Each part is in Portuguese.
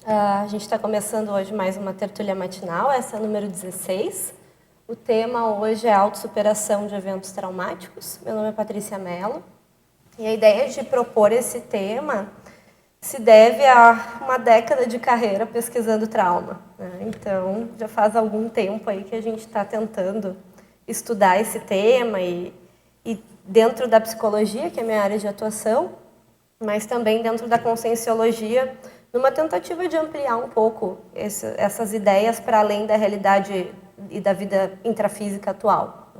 A gente está começando hoje mais uma tertúlia matinal, essa é a número 16. O tema hoje é autossuperação de eventos traumáticos. Meu nome é Patrícia Mello e a ideia de propor esse tema se deve a uma década de carreira pesquisando trauma, né? Então, já faz algum tempo aí que a gente está tentando estudar esse tema e dentro da psicologia, que é a minha área de atuação, mas também dentro da conscienciologia, numa tentativa de ampliar um pouco essas ideias para além da realidade e da vida intrafísica atual.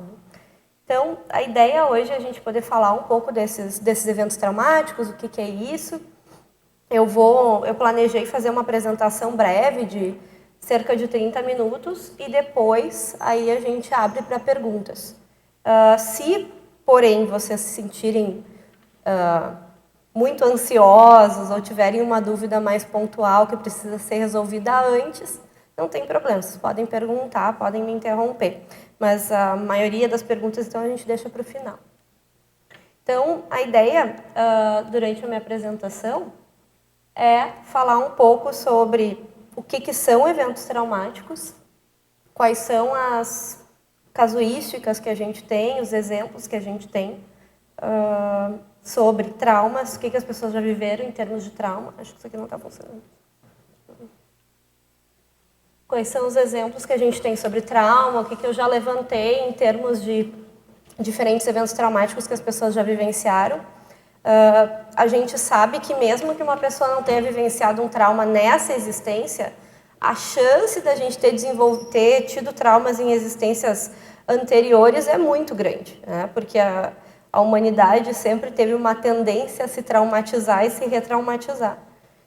Então, a ideia hoje é a gente poder falar um pouco desses eventos traumáticos, o que é isso. Eu planejei fazer uma apresentação breve de cerca de 30 minutos e depois aí a gente abre para perguntas. Se, porém, vocês se sentirem muito ansiosos ou tiverem uma dúvida mais pontual que precisa ser resolvida antes, não tem problema, vocês podem perguntar, podem me interromper. Mas a maioria das perguntas, então, a gente deixa para o final. Então, a ideia, durante a minha apresentação, é falar um pouco sobre o que são eventos traumáticos, quais são as casuísticas que a gente tem, os exemplos que a gente tem sobre traumas, o que as pessoas já viveram em termos de trauma. Acho que isso aqui não está funcionando. Quais são os exemplos que a gente tem sobre trauma, o que eu já levantei em termos de diferentes eventos traumáticos que as pessoas já vivenciaram. A gente sabe que mesmo que uma pessoa não tenha vivenciado um trauma nessa existência, a chance da gente ter tido traumas em existências anteriores é muito grande, né? Porque a humanidade sempre teve uma tendência a se traumatizar e se retraumatizar.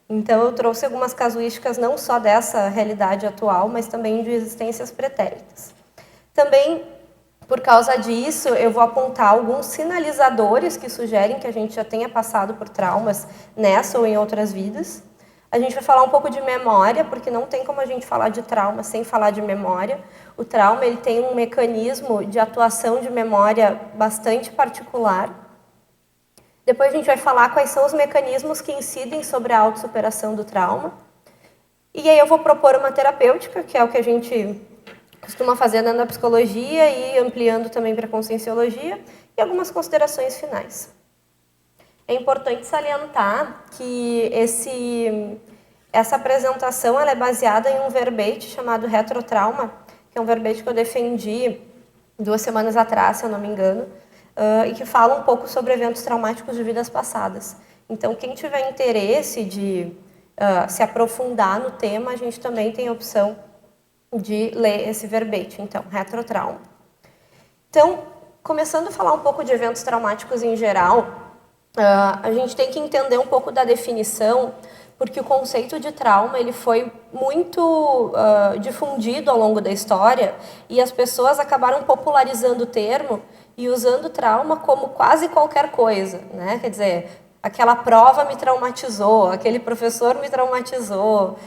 Então, eu trouxe algumas casuísticas não só dessa realidade atual, mas também de existências pretéritas. Também, por causa disso, eu vou apontar alguns sinalizadores que sugerem que a gente já tenha passado por traumas nessa ou em outras vidas. A gente vai falar um pouco de memória, porque não tem como a gente falar de trauma sem falar de memória. O trauma ele tem um mecanismo de atuação de memória bastante particular. Depois a gente vai falar quais são os mecanismos que incidem sobre a autossuperação do trauma. E aí eu vou propor uma terapêutica, que é o que a gente costuma fazer dentro da psicologia e ampliando também para a conscienciologia, e algumas considerações finais. É importante salientar que essa apresentação ela é baseada em um verbete chamado retrotrauma, que é um verbete que eu defendi 2 semanas atrás, se eu não me engano, e que fala um pouco sobre eventos traumáticos de vidas passadas. Então, quem tiver interesse de se aprofundar no tema, a gente também tem a opção de ler esse verbete, então, retrotrauma. Então, começando a falar um pouco de eventos traumáticos em geral, a gente tem que entender um pouco da definição, porque o conceito de trauma ele foi muito difundido ao longo da história e as pessoas acabaram popularizando o termo e usando trauma como quase qualquer coisa, né? Quer dizer, aquela prova me traumatizou, aquele professor me traumatizou,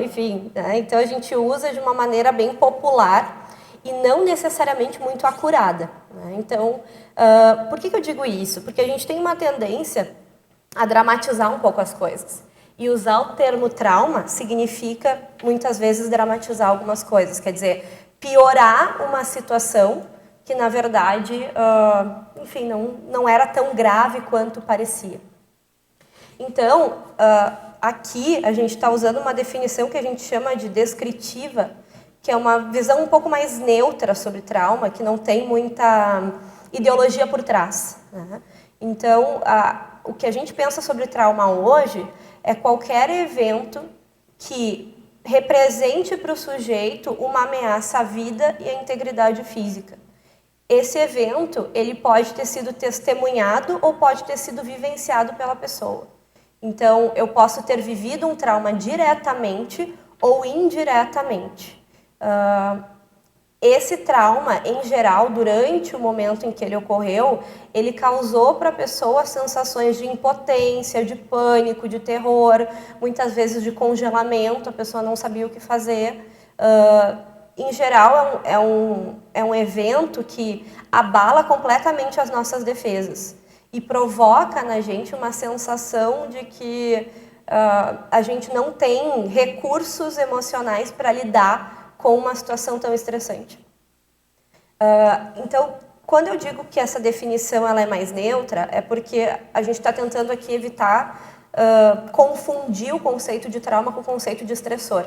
enfim, né? Então a gente usa de uma maneira bem popular e não necessariamente muito acurada, né? Então, por que eu digo isso? Porque a gente tem uma tendência a dramatizar um pouco as coisas. E usar o termo trauma significa, muitas vezes, dramatizar algumas coisas. Quer dizer, piorar uma situação que, na verdade, enfim, não era tão grave quanto parecia. Então, aqui a gente está usando uma definição que a gente chama de descritiva, que é uma visão um pouco mais neutra sobre trauma, que não tem muita ideologia por trás, né? Então, o que a gente pensa sobre trauma hoje é qualquer evento que represente para o sujeito uma ameaça à vida e à integridade física. Esse evento ele pode ter sido testemunhado ou pode ter sido vivenciado pela pessoa. Então, eu posso ter vivido um trauma diretamente ou indiretamente. Esse trauma, em geral, durante o momento em que ele ocorreu, ele causou para a pessoa sensações de impotência, de pânico, de terror, muitas vezes de congelamento, a pessoa não sabia o que fazer. Em geral, é um evento que abala completamente as nossas defesas e provoca na gente uma sensação de que a gente não tem recursos emocionais para lidar com uma situação tão estressante. Então, quando eu digo que essa definição ela é mais neutra, é porque a gente está tentando aqui evitar confundir o conceito de trauma com o conceito de estressor.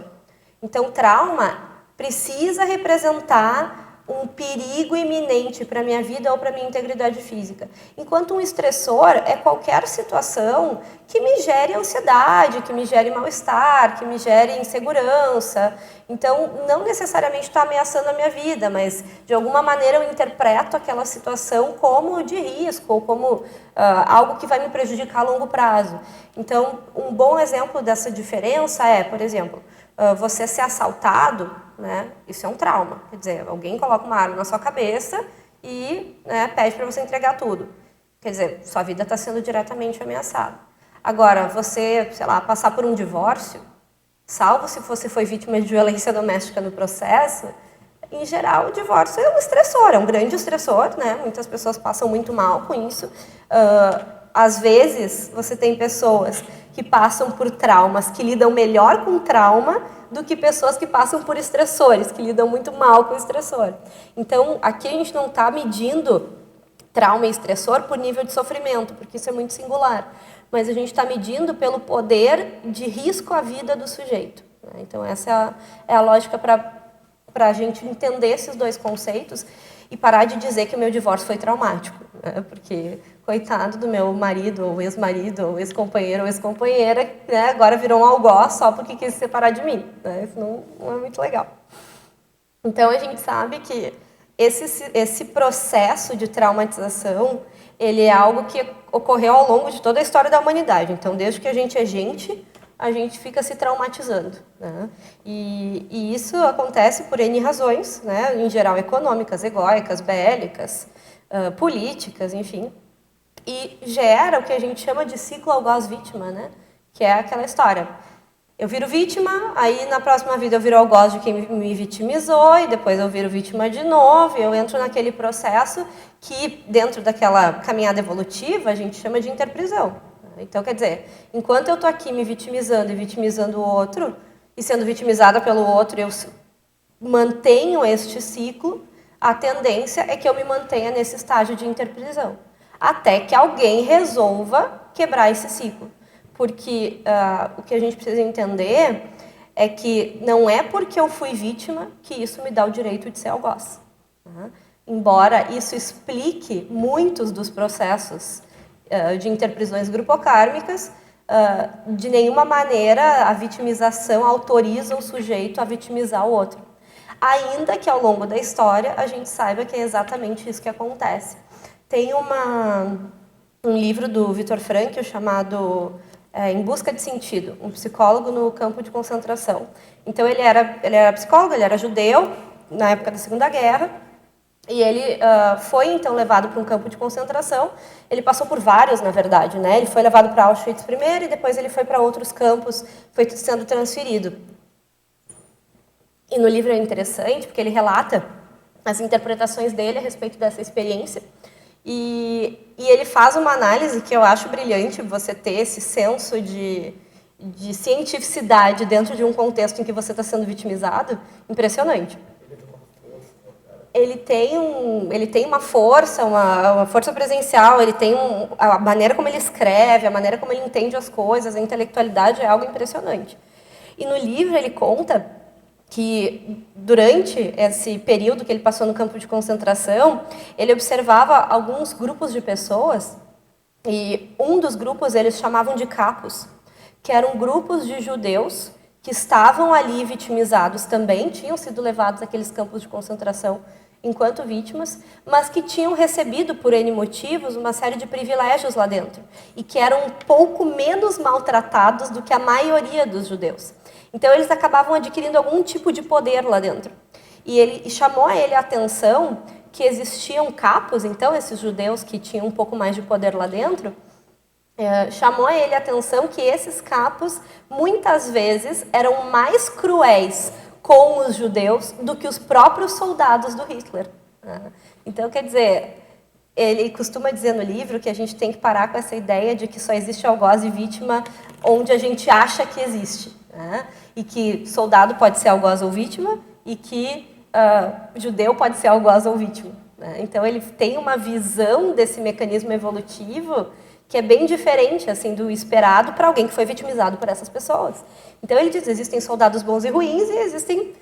Então, trauma precisa representar um perigo iminente para a minha vida ou para a minha integridade física. Enquanto um estressor é qualquer situação que me gere ansiedade, que me gere mal-estar, que me gere insegurança. Então, não necessariamente está ameaçando a minha vida, mas de alguma maneira eu interpreto aquela situação como de risco ou como algo que vai me prejudicar a longo prazo. Então, um bom exemplo dessa diferença é, por exemplo, você ser assaltado, né? Isso é um trauma. Quer dizer, alguém coloca uma arma na sua cabeça e, né, pede para você entregar tudo. Quer dizer, sua vida está sendo diretamente ameaçada. Agora, você, sei lá, passar por um divórcio, salvo se você foi vítima de violência doméstica no processo, em geral, o divórcio é um estressor, é um grande estressor, né? Muitas pessoas passam muito mal com isso. Às vezes, você tem pessoas que passam por traumas, que lidam melhor com trauma do que pessoas que passam por estressores, que lidam muito mal com o estressor. Então, aqui a gente não está medindo trauma e estressor por nível de sofrimento, porque isso é muito singular. Mas a gente está medindo pelo poder de risco à vida do sujeito. Então, essa é a lógica para a gente entender esses dois conceitos e parar de dizer que o meu divórcio foi traumático, né? Porque, coitado do meu marido, ou ex-marido, ou ex-companheiro, ou ex-companheira, né? Agora virou um algoz só porque quis se separar de mim, né? Isso não é muito legal. Então, a gente sabe que esse processo de traumatização, ele é algo que ocorreu ao longo de toda a história da humanidade. Então, desde que a gente é gente, a gente fica se traumatizando, né? E isso acontece por N razões, né? Em geral econômicas, egóicas, bélicas, políticas, enfim. E gera o que a gente chama de ciclo algoz-vítima, né? Que é aquela história. Eu viro vítima, aí na próxima vida eu viro algoz de quem me vitimizou, e depois eu viro vítima de novo, e eu entro naquele processo que, dentro daquela caminhada evolutiva, a gente chama de interprisão. Então, quer dizer, enquanto eu estou aqui me vitimizando e vitimizando o outro, e sendo vitimizada pelo outro, eu mantenho este ciclo, a tendência é que eu me mantenha nesse estágio de interprisão, até que alguém resolva quebrar esse ciclo. Porque o que a gente precisa entender é que não é porque eu fui vítima que isso me dá o direito de ser algoz. Tá? Embora isso explique muitos dos processos de interprisões grupocármicas, de nenhuma maneira a vitimização autoriza o sujeito a vitimizar o outro. Ainda que ao longo da história a gente saiba que é exatamente isso que acontece. Tem um livro do Viktor Frankl chamado Em Busca de Sentido, um psicólogo no campo de concentração. Então ele era psicólogo, ele era judeu na época da Segunda Guerra, e ele foi, então, levado para um campo de concentração. Ele passou por vários, na verdade, né? Ele foi levado para Auschwitz primeiro e depois ele foi para outros campos, foi sendo transferido. E no livro é interessante, porque ele relata as interpretações dele a respeito dessa experiência. E ele faz uma análise que eu acho brilhante, você ter esse senso de cientificidade dentro de um contexto em que você está sendo vitimizado, impressionante. Ele tem uma força presencial, ele tem a maneira como ele escreve, a maneira como ele entende as coisas, a intelectualidade é algo impressionante. E no livro ele conta que durante esse período que ele passou no campo de concentração, ele observava alguns grupos de pessoas, e um dos grupos eles chamavam de capos, que eram grupos de judeus que estavam ali vitimizados também, tinham sido levados àqueles campos de concentração enquanto vítimas, mas que tinham recebido, por N motivos, uma série de privilégios lá dentro, e que eram um pouco menos maltratados do que a maioria dos judeus. Então, eles acabavam adquirindo algum tipo de poder lá dentro. E chamou a ele a atenção que existiam capos, então, esses judeus que tinham um pouco mais de poder lá dentro, chamou a ele a atenção que esses capos, muitas vezes, eram mais cruéis com os judeus do que os próprios soldados do Hitler. Então, quer dizer, ele costuma dizer no livro que a gente tem que parar com essa ideia de que só existe algoz e vítima onde a gente acha que existe, né? E que soldado pode ser algoz ou vítima e que judeu pode ser algoz ou vítima, né? Então ele tem uma visão desse mecanismo evolutivo que é bem diferente assim do esperado para alguém que foi vitimizado por essas pessoas. Então ele diz, existem soldados bons e ruins e existem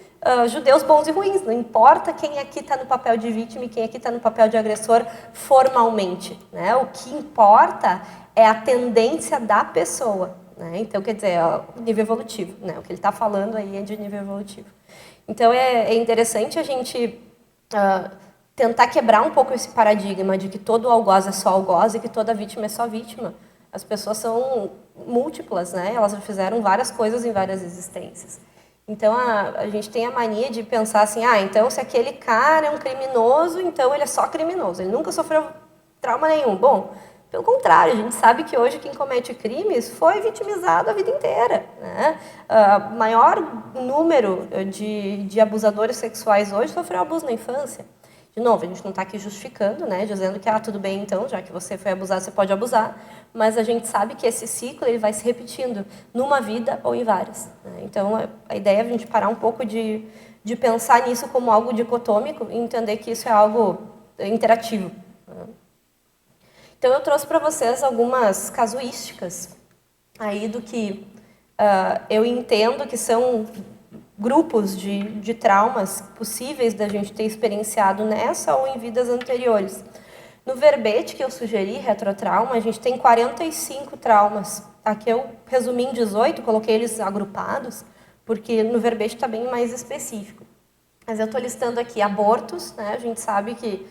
judeus bons e ruins, não importa quem aqui está no papel de vítima e quem aqui está no papel de agressor formalmente, né? O que importa é a tendência da pessoa, né? Então, quer dizer, o nível evolutivo, né? O que ele está falando aí é de nível evolutivo. Então, é interessante a gente tentar quebrar um pouco esse paradigma de que todo algoz é só algoz e que toda vítima é só vítima. As pessoas são múltiplas, né? Elas fizeram várias coisas em várias existências. Então, a gente tem a mania de pensar assim, então se aquele cara é um criminoso, então ele é só criminoso, ele nunca sofreu trauma nenhum. Bom, pelo contrário, a gente sabe que hoje quem comete crimes foi vitimizado a vida inteira, né? O maior número de abusadores sexuais hoje sofreu abuso na infância. De novo, a gente não está aqui justificando, né, dizendo que tudo bem então, já que você foi abusado, você pode abusar, mas a gente sabe que esse ciclo ele vai se repetindo numa vida ou em várias, né? Então, a ideia é a gente parar um pouco de pensar nisso como algo dicotômico e entender que isso é algo interativo, né? Então, eu trouxe para vocês algumas casuísticas aí do que eu entendo que são grupos de traumas possíveis da gente ter experienciado nessa ou em vidas anteriores. No verbete que eu sugeri, retrotrauma, a gente tem 45 traumas. Aqui eu resumi em 18, coloquei eles agrupados, porque no verbete está bem mais específico. Mas eu estou listando aqui abortos, né? A gente sabe que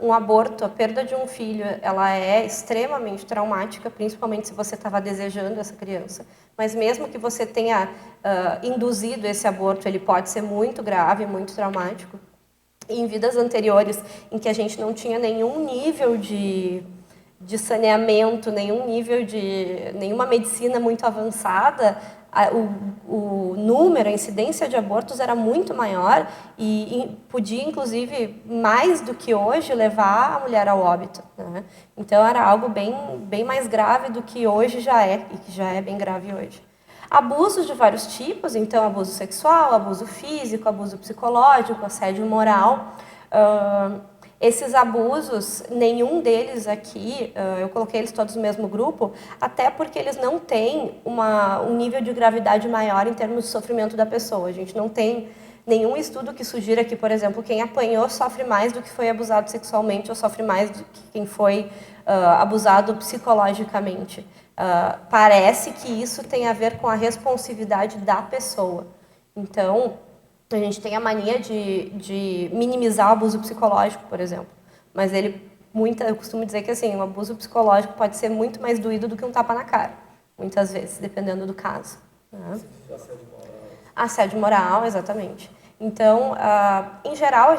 um aborto, a perda de um filho, ela é extremamente traumática, principalmente se você estava desejando essa criança. Mas mesmo que você tenha induzido esse aborto, ele pode ser muito grave, muito traumático. E em vidas anteriores, em que a gente não tinha nenhum nível de saneamento, nenhuma medicina muito avançada, o número, a incidência de abortos era muito maior e podia, inclusive, mais do que hoje, levar a mulher ao óbito, né? Então, era algo bem mais grave do que hoje já é, e que já é bem grave hoje. Abusos de vários tipos, então, abuso sexual, abuso físico, abuso psicológico, assédio moral. Esses abusos, nenhum deles aqui, eu coloquei eles todos no mesmo grupo, até porque eles não têm um nível de gravidade maior em termos de sofrimento da pessoa. A gente não tem nenhum estudo que sugira que, por exemplo, quem apanhou sofre mais do que foi abusado sexualmente ou sofre mais do que quem foi abusado psicologicamente. Parece que isso tem a ver com a responsividade da pessoa. Então, a gente tem a mania de minimizar o abuso psicológico, por exemplo. Mas eu costumo dizer que assim, o abuso psicológico pode ser muito mais doído do que um tapa na cara, muitas vezes, dependendo do caso, né? Assédio moral, exatamente. Então, em geral, a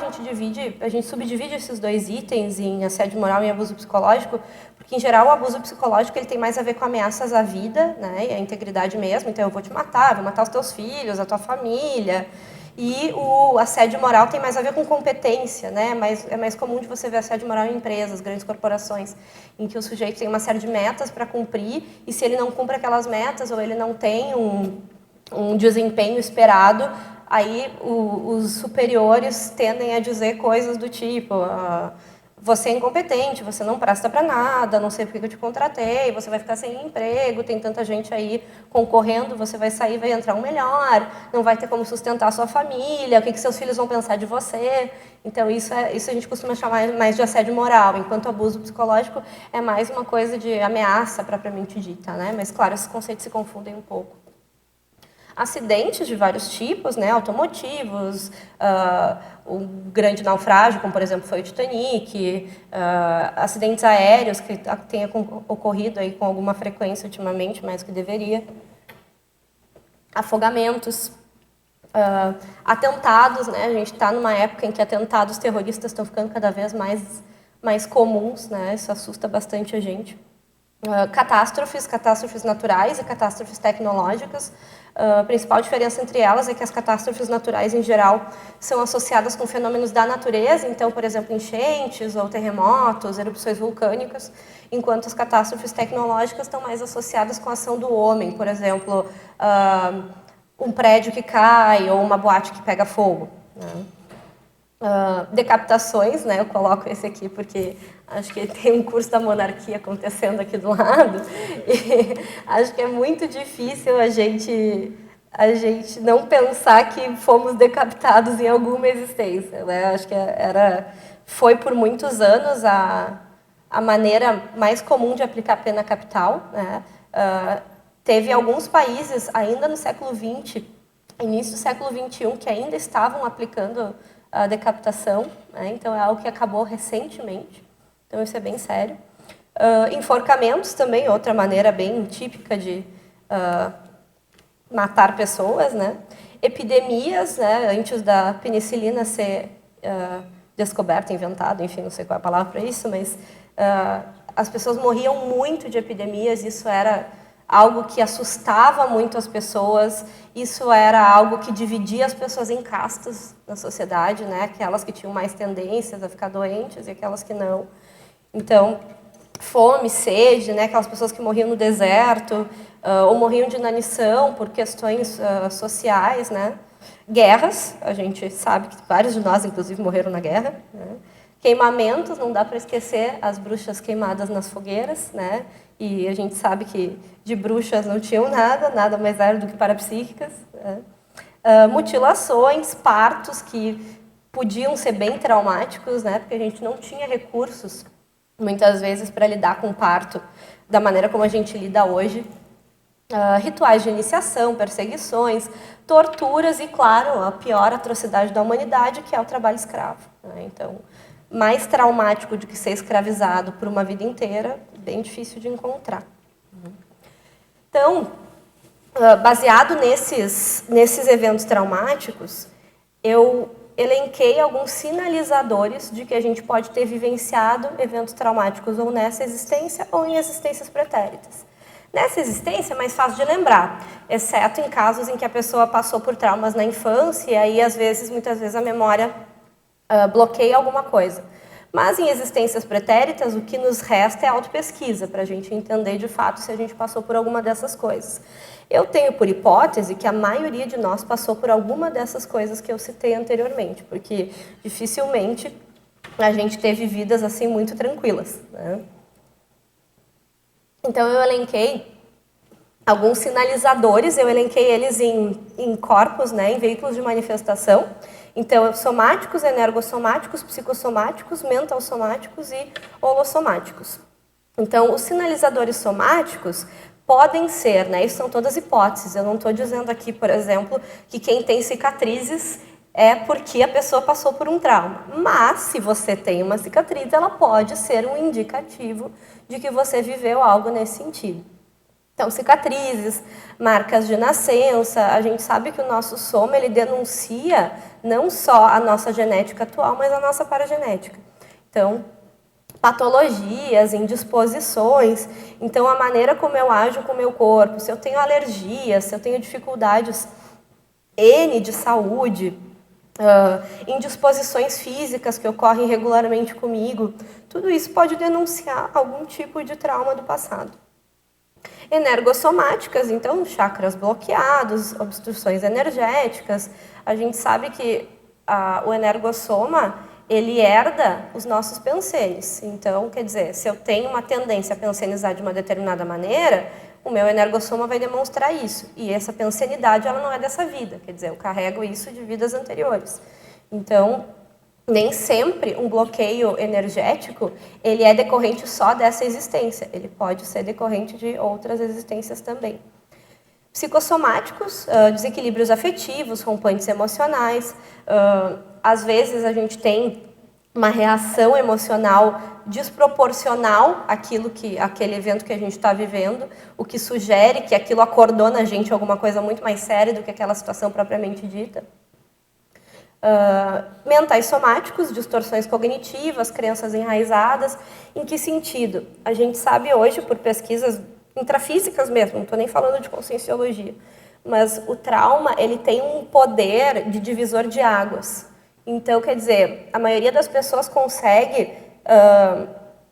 gente subdivide esses dois itens em assédio moral e abuso psicológico, porque, em geral, o abuso psicológico ele tem mais a ver com ameaças à vida, né, e à integridade mesmo. Então, eu vou te matar, vou matar os teus filhos, a tua família. E o assédio moral tem mais a ver com competência, né? É mais comum de você ver assédio moral em empresas, grandes corporações, em que o sujeito tem uma série de metas para cumprir, e se ele não cumpre aquelas metas, ou ele não tem um desempenho esperado, aí os superiores tendem a dizer coisas do tipo: você é incompetente, você não presta para nada, não sei por que eu te contratei, você vai ficar sem emprego, tem tanta gente aí concorrendo, você vai sair, vai entrar um melhor, não vai ter como sustentar a sua família, o que seus filhos vão pensar de você. Então, isso a gente costuma chamar mais de assédio moral, enquanto o abuso psicológico é mais uma coisa de ameaça propriamente dita, né? Mas, claro, esses conceitos se confundem um pouco. Acidentes de vários tipos, né, automotivos, um grande naufrágio, como por exemplo foi o Titanic, acidentes aéreos que tenha ocorrido aí com alguma frequência ultimamente, mais do que deveria, afogamentos, atentados, né, a gente está numa época em que atentados terroristas estão ficando cada vez mais comuns, né, isso assusta bastante a gente. catástrofes naturais e catástrofes tecnológicas. A principal diferença entre elas é que as catástrofes naturais, em geral, são associadas com fenômenos da natureza, então, por exemplo, enchentes ou terremotos, erupções vulcânicas, enquanto as catástrofes tecnológicas estão mais associadas com a ação do homem, por exemplo, um prédio que cai ou uma boate que pega fogo, né? Decapitações, né? Eu coloco esse aqui porque acho que tem um curso da monarquia acontecendo aqui do lado e acho que é muito difícil a gente não pensar que fomos decapitados em alguma existência, né? Acho que foi por muitos anos a maneira mais comum de aplicar pena capital, né? Teve alguns países ainda no século XX, início do século XXI, que ainda estavam aplicando a decapitação, né? Então é algo que acabou recentemente, então isso é bem sério. Enforcamentos também, outra maneira bem típica de matar pessoas, né? Epidemias, né? Antes da penicilina ser descoberta, inventada, enfim, não sei qual é a palavra para isso, mas as pessoas morriam muito de epidemias, isso era algo que assustava muito as pessoas, isso era algo que dividia as pessoas em castas na sociedade, né? Aquelas que tinham mais tendências a ficar doentes e aquelas que não. Então, fome, sede, né? Aquelas pessoas que morriam no deserto ou morriam de inanição por questões sociais, né? Guerras, a gente sabe que vários de nós, inclusive, morreram na guerra, né? Queimamentos, não dá para esquecer as bruxas queimadas nas fogueiras, né? E a gente sabe que de bruxas não tinham nada mais era do que parapsíquicas, né? Mutilações, partos que podiam ser bem traumáticos, né? Porque a gente não tinha recursos, muitas vezes, para lidar com o parto da maneira como a gente lida hoje. Rituais de iniciação, perseguições, torturas e, claro, a pior atrocidade da humanidade, que é o trabalho escravo, né? Então, mais traumático do que ser escravizado por uma vida inteira, bem difícil de encontrar. Então, baseado nesses eventos traumáticos, eu elenquei alguns sinalizadores de que a gente pode ter vivenciado eventos traumáticos ou nessa existência ou em existências pretéritas. Nessa existência é mais fácil de lembrar, exceto em casos em que a pessoa passou por traumas na infância e aí, muitas vezes, a memória bloqueia alguma coisa. Mas em existências pretéritas, o que nos resta é autopesquisa, para a gente entender de fato se a gente passou por alguma dessas coisas. Eu tenho por hipótese que a maioria de nós passou por alguma dessas coisas que eu citei anteriormente, porque dificilmente a gente teve vidas assim muito tranquilas, né? Então eu elenquei alguns sinalizadores, eu elenquei eles em corpos, né, em veículos de manifestação. Então, somáticos, energossomáticos, psicossomáticos, mentalsomáticos e holossomáticos. Então, os sinalizadores somáticos podem ser, né, isso são todas hipóteses, eu não estou dizendo aqui, por exemplo, que quem tem cicatrizes é porque a pessoa passou por um trauma. Mas, se você tem uma cicatriz, ela pode ser um indicativo de que você viveu algo nesse sentido. Então, cicatrizes, marcas de nascença, a gente sabe que o nosso soma, ele denuncia não só a nossa genética atual, mas a nossa paragenética. Então, patologias, indisposições, então a maneira como eu ajo com o meu corpo, se eu tenho alergias, se eu tenho dificuldades N de saúde, indisposições físicas que ocorrem regularmente comigo, tudo isso pode denunciar algum tipo de trauma do passado. Energossomáticas, então, chakras bloqueados, obstruções energéticas. A gente sabe que o energossoma, ele herda os nossos pensenes. Então, quer dizer, se eu tenho uma tendência a pensenizar de uma determinada maneira, o meu energossoma vai demonstrar isso. E essa pensenidade, ela não é dessa vida. Quer dizer, eu carrego isso de vidas anteriores. Então, nem sempre um bloqueio energético, ele é decorrente só dessa existência. Ele pode ser decorrente de outras existências também. Psicossomáticos, desequilíbrios afetivos, rompantes emocionais. Às vezes a gente tem uma reação emocional desproporcional àquele evento que a gente está vivendo, o que sugere que aquilo acordou na gente alguma coisa muito mais séria do que aquela situação propriamente dita. Mentais somáticos, distorções cognitivas, crenças enraizadas. Em que sentido? A gente sabe hoje, por pesquisas intrafísicas mesmo, não estou nem falando de conscienciologia, mas o trauma ele tem um poder de divisor de águas. Então, quer dizer, a maioria das pessoas consegue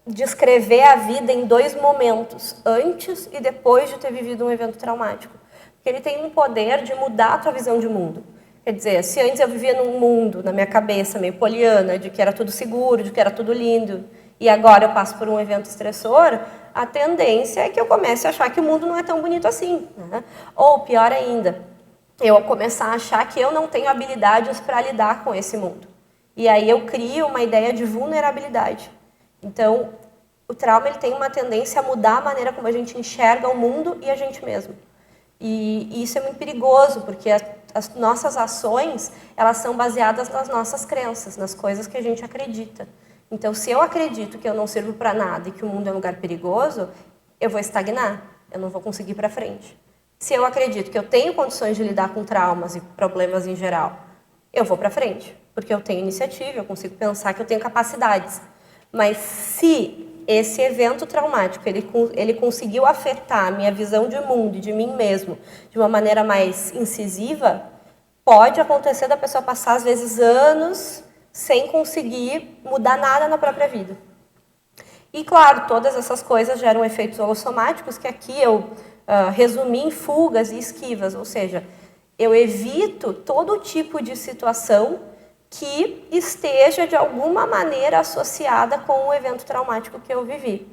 descrever a vida em 2 momentos, antes e depois de ter vivido um evento traumático. Porque ele tem um poder de mudar a tua visão de mundo. Quer dizer, se antes eu vivia num mundo, na minha cabeça, meio poliana, de que era tudo seguro, de que era tudo lindo, e agora eu passo por um evento estressor, a tendência é que eu comece a achar que o mundo não é tão bonito assim. Né? Ou, pior ainda, eu começar a achar que eu não tenho habilidades para lidar com esse mundo. E aí eu crio uma ideia de vulnerabilidade. Então, o trauma ele tem uma tendência a mudar a maneira como a gente enxerga o mundo e a gente mesmo. E isso é muito perigoso, porque as nossas ações, elas são baseadas nas nossas crenças, nas coisas que a gente acredita. Então, se eu acredito que eu não sirvo para nada e que o mundo é um lugar perigoso, eu vou estagnar, eu não vou conseguir ir para frente. Se eu acredito que eu tenho condições de lidar com traumas e problemas em geral, eu vou para frente, porque eu tenho iniciativa, eu consigo pensar que eu tenho capacidades. Mas se esse evento traumático ele conseguiu afetar a minha visão de mundo e de mim mesmo de uma maneira mais incisiva, pode acontecer da pessoa passar, às vezes, anos sem conseguir mudar nada na própria vida. E, claro, todas essas coisas geram efeitos holossomáticos, que aqui eu resumi em fugas e esquivas, ou seja, eu evito todo tipo de situação que esteja, de alguma maneira, associada com o evento traumático que eu vivi.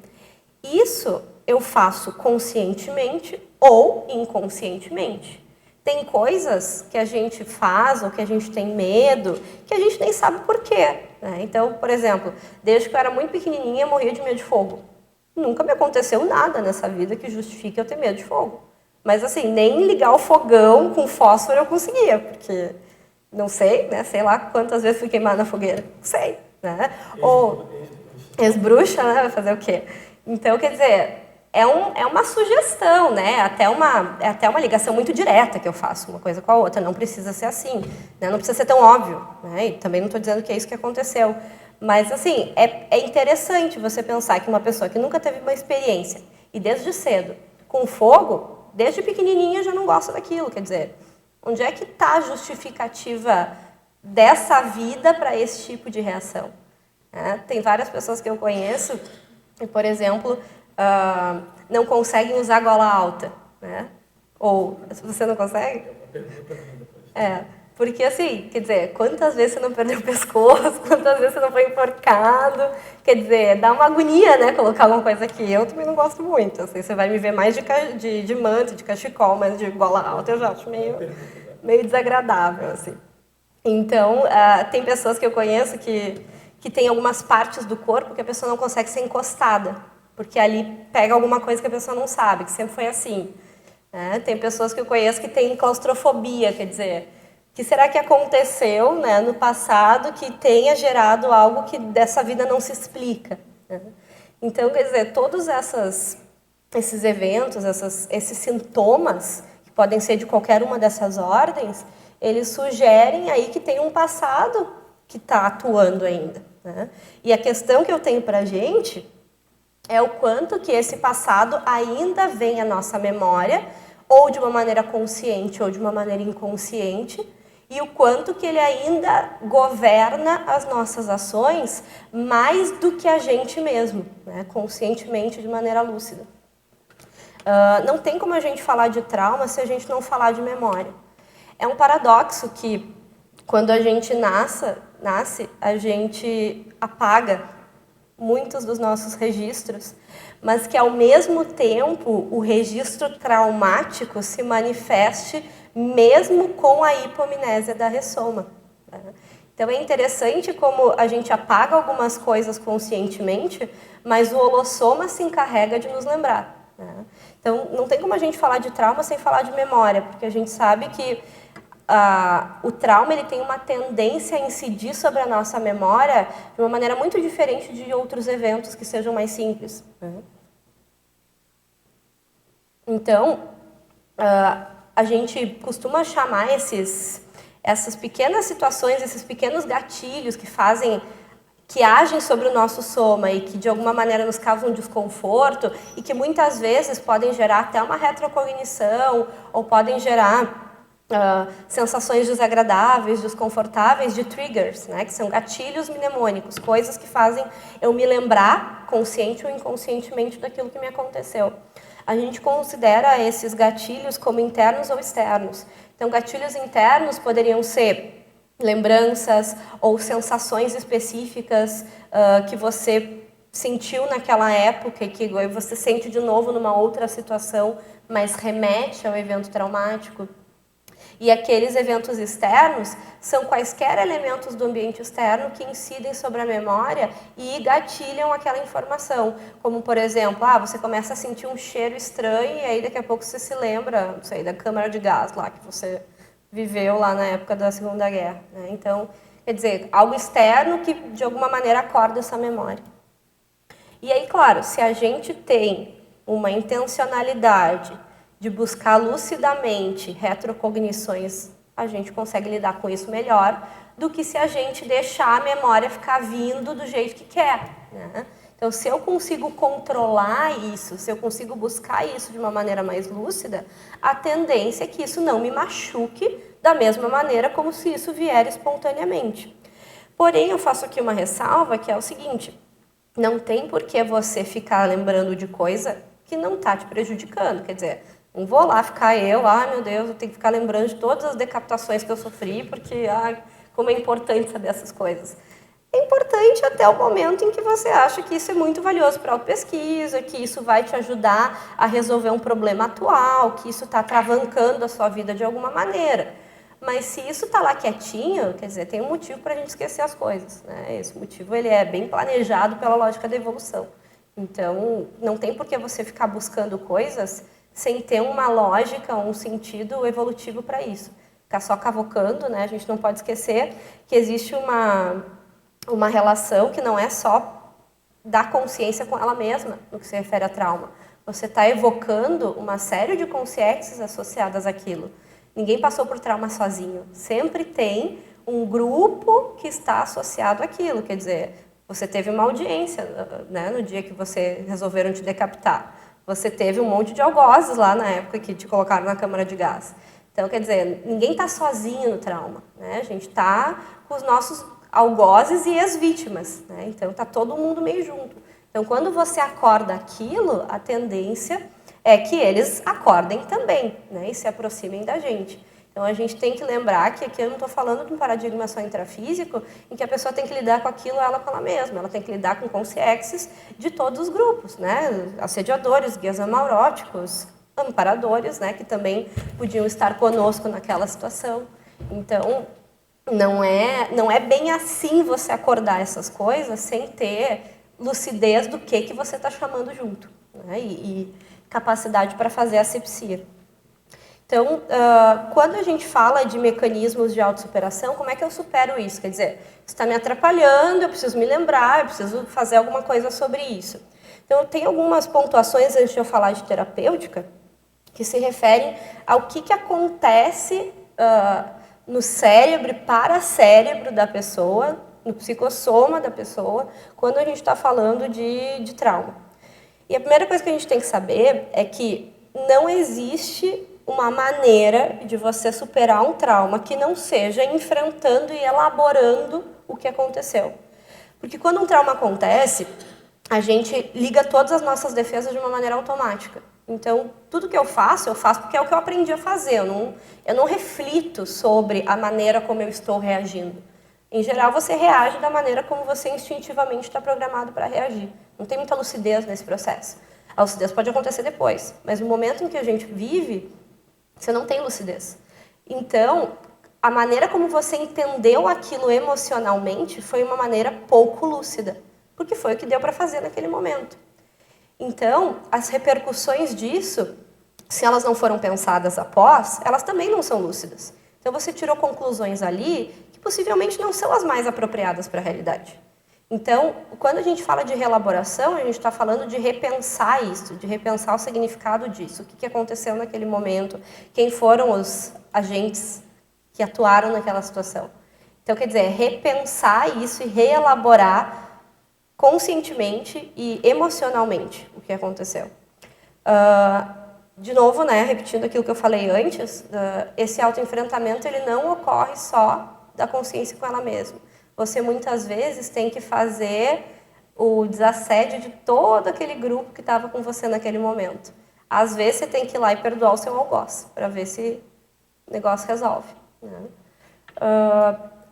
Isso eu faço conscientemente ou inconscientemente. Tem coisas que a gente faz ou que a gente tem medo que a gente nem sabe por quê. Né? Então, por exemplo, desde que eu era muito pequenininha, eu morria de medo de fogo. Nunca me aconteceu nada nessa vida que justifique eu ter medo de fogo. Mas, assim, nem ligar o fogão com fósforo eu conseguia, porque não sei, né? Sei lá quantas vezes fui queimada na fogueira. Não sei, né? Ou ex-bruxa, né? Vai fazer o quê? Então, quer dizer, é uma sugestão, né? É até uma ligação muito direta que eu faço uma coisa com a outra. Não precisa ser assim, né? Não precisa ser tão óbvio, né? E também não estou dizendo que é isso que aconteceu. Mas, assim, é interessante você pensar que uma pessoa que nunca teve uma experiência e desde cedo, com fogo, desde pequenininha já não gosta daquilo, quer dizer, onde é que está a justificativa dessa vida para esse tipo de reação? Tem várias pessoas que eu conheço que, por exemplo, não conseguem usar gola alta. Né? Ou, você não consegue? Porque assim, quer dizer, quantas vezes você não perdeu o pescoço, quantas vezes você não foi enforcado, quer dizer, dá uma agonia, né, colocar alguma coisa aqui. Eu também não gosto muito, assim, você vai me ver mais de manto, de cachecol, mas de gola alta eu já acho meio desagradável, assim. Então, tem pessoas que eu conheço que tem algumas partes do corpo que a pessoa não consegue ser encostada, porque ali pega alguma coisa que a pessoa não sabe, que sempre foi assim. Né? Tem pessoas que eu conheço que têm claustrofobia, quer dizer, o que será que aconteceu, né, no passado que tenha gerado algo que dessa vida não se explica? Né? Então, quer dizer, todos esses eventos, esses sintomas, que podem ser de qualquer uma dessas ordens, eles sugerem aí que tem um passado que está atuando ainda. Né? E a questão que eu tenho para a gente é o quanto que esse passado ainda vem à nossa memória, ou de uma maneira consciente ou de uma maneira inconsciente, e o quanto que ele ainda governa as nossas ações mais do que a gente mesmo, né? Conscientemente, de maneira lúcida. Não tem como a gente falar de trauma se a gente não falar de memória. É um paradoxo que, quando a gente nasce, a gente apaga muitos dos nossos registros, mas que, ao mesmo tempo, o registro traumático se manifeste mesmo com a hipomnésia da ressoma. Então, é interessante como a gente apaga algumas coisas conscientemente, mas o holossoma se encarrega de nos lembrar. Então, não tem como a gente falar de trauma sem falar de memória, porque a gente sabe que o trauma ele tem uma tendência a incidir sobre a nossa memória de uma maneira muito diferente de outros eventos que sejam mais simples. Então, a gente costuma chamar essas pequenas situações, esses pequenos gatilhos que agem sobre o nosso soma e que de alguma maneira nos causam desconforto e que muitas vezes podem gerar até uma retrocognição ou podem gerar sensações desagradáveis, desconfortáveis de triggers, né, que são gatilhos mnemônicos, coisas que fazem eu me lembrar, consciente ou inconscientemente, daquilo que me aconteceu. A gente considera esses gatilhos como internos ou externos. Então, gatilhos internos poderiam ser lembranças ou sensações específicas que você sentiu naquela época e que você sente de novo numa outra situação, mas remete ao evento traumático. E aqueles eventos externos são quaisquer elementos do ambiente externo que incidem sobre a memória e gatilham aquela informação. Como, por exemplo, você começa a sentir um cheiro estranho e aí daqui a pouco você se lembra, não sei, da câmara de gás lá que você viveu lá na época da Segunda Guerra, né? Então, quer dizer, algo externo que de alguma maneira acorda essa memória. E aí, claro, se a gente tem uma intencionalidade de buscar lucidamente retrocognições, a gente consegue lidar com isso melhor do que se a gente deixar a memória ficar vindo do jeito que quer, né? Então, se eu consigo controlar isso, se eu consigo buscar isso de uma maneira mais lúcida, a tendência é que isso não me machuque da mesma maneira como se isso vier espontaneamente. Porém, eu faço aqui uma ressalva, que é o seguinte: não tem por que você ficar lembrando de coisa que não está te prejudicando. Quer dizer, não vou lá ficar meu Deus, eu tenho que ficar lembrando de todas as decapitações que eu sofri, porque, como é importante saber essas coisas. É importante até o momento em que você acha que isso é muito valioso para a autopesquisa, que isso vai te ajudar a resolver um problema atual, que isso está travancando a sua vida de alguma maneira. Mas se isso está lá quietinho, quer dizer, tem um motivo para a gente esquecer as coisas, né? Esse motivo ele é bem planejado pela lógica da evolução. Então, não tem por que você ficar buscando coisas sem ter uma lógica, um sentido evolutivo para isso. Ficar só cavocando, né? A gente não pode esquecer que existe uma relação que não é só da consciência com ela mesma, no que se refere a trauma. Você está evocando uma série de consciências associadas àquilo. Ninguém passou por trauma sozinho. Sempre tem um grupo que está associado àquilo. Quer dizer, você teve uma audiência, né, no dia que você resolveram te decapitar. Você teve um monte de algozes lá na época que te colocaram na câmara de gás. Então, quer dizer, ninguém está sozinho no trauma, né? A gente está com os nossos algozes e as vítimas, né? Então, está todo mundo meio junto. Então, quando você acorda aquilo, a tendência é que eles acordem também, né? E se aproximem da gente. Então, a gente tem que lembrar que aqui eu não estou falando de um paradigma só intrafísico, em que a pessoa tem que lidar com aquilo ela com ela mesma. Ela tem que lidar com consciências de todos os grupos, né? Assediadores, guias amauróticos, amparadores, né? Que também podiam estar conosco naquela situação. Então, não é bem assim você acordar essas coisas sem ter lucidez do que você está chamando junto, né? E capacidade para fazer a asepsia. Então, quando a gente fala de mecanismos de autossuperação, como é que eu supero isso? Quer dizer, isso está me atrapalhando, eu preciso me lembrar, eu preciso fazer alguma coisa sobre isso. Então, tem algumas pontuações antes de eu falar de terapêutica que se referem ao que acontece no cérebro e paracérebro da pessoa, no psicossoma da pessoa, quando a gente está falando de trauma. E a primeira coisa que a gente tem que saber é que não existe uma maneira de você superar um trauma que não seja enfrentando e elaborando o que aconteceu. Porque quando um trauma acontece, a gente liga todas as nossas defesas de uma maneira automática. Então, tudo que eu faço porque é o que eu aprendi a fazer. Eu não reflito sobre a maneira como eu estou reagindo. Em geral, você reage da maneira como você instintivamente está programado para reagir. Não tem muita lucidez nesse processo. A lucidez pode acontecer depois, mas no momento em que a gente vive, você não tem lucidez. Então, a maneira como você entendeu aquilo emocionalmente foi uma maneira pouco lúcida, porque foi o que deu para fazer naquele momento. Então, as repercussões disso, se elas não foram pensadas após, elas também não são lúcidas. Então, você tirou conclusões ali que possivelmente não são as mais apropriadas para a realidade. Então, quando a gente fala de reelaboração, a gente está falando de repensar isso, de repensar o significado disso, o que aconteceu naquele momento, quem foram os agentes que atuaram naquela situação. Então, quer dizer, repensar isso e reelaborar conscientemente e emocionalmente o que aconteceu. De novo, né, repetindo aquilo que eu falei antes, esse autoenfrentamento ele não ocorre só da consciência com ela mesma. Você muitas vezes tem que fazer o desassédio de todo aquele grupo que estava com você naquele momento. Às vezes você tem que ir lá e perdoar o seu algoz, para ver se o negócio resolve. Né?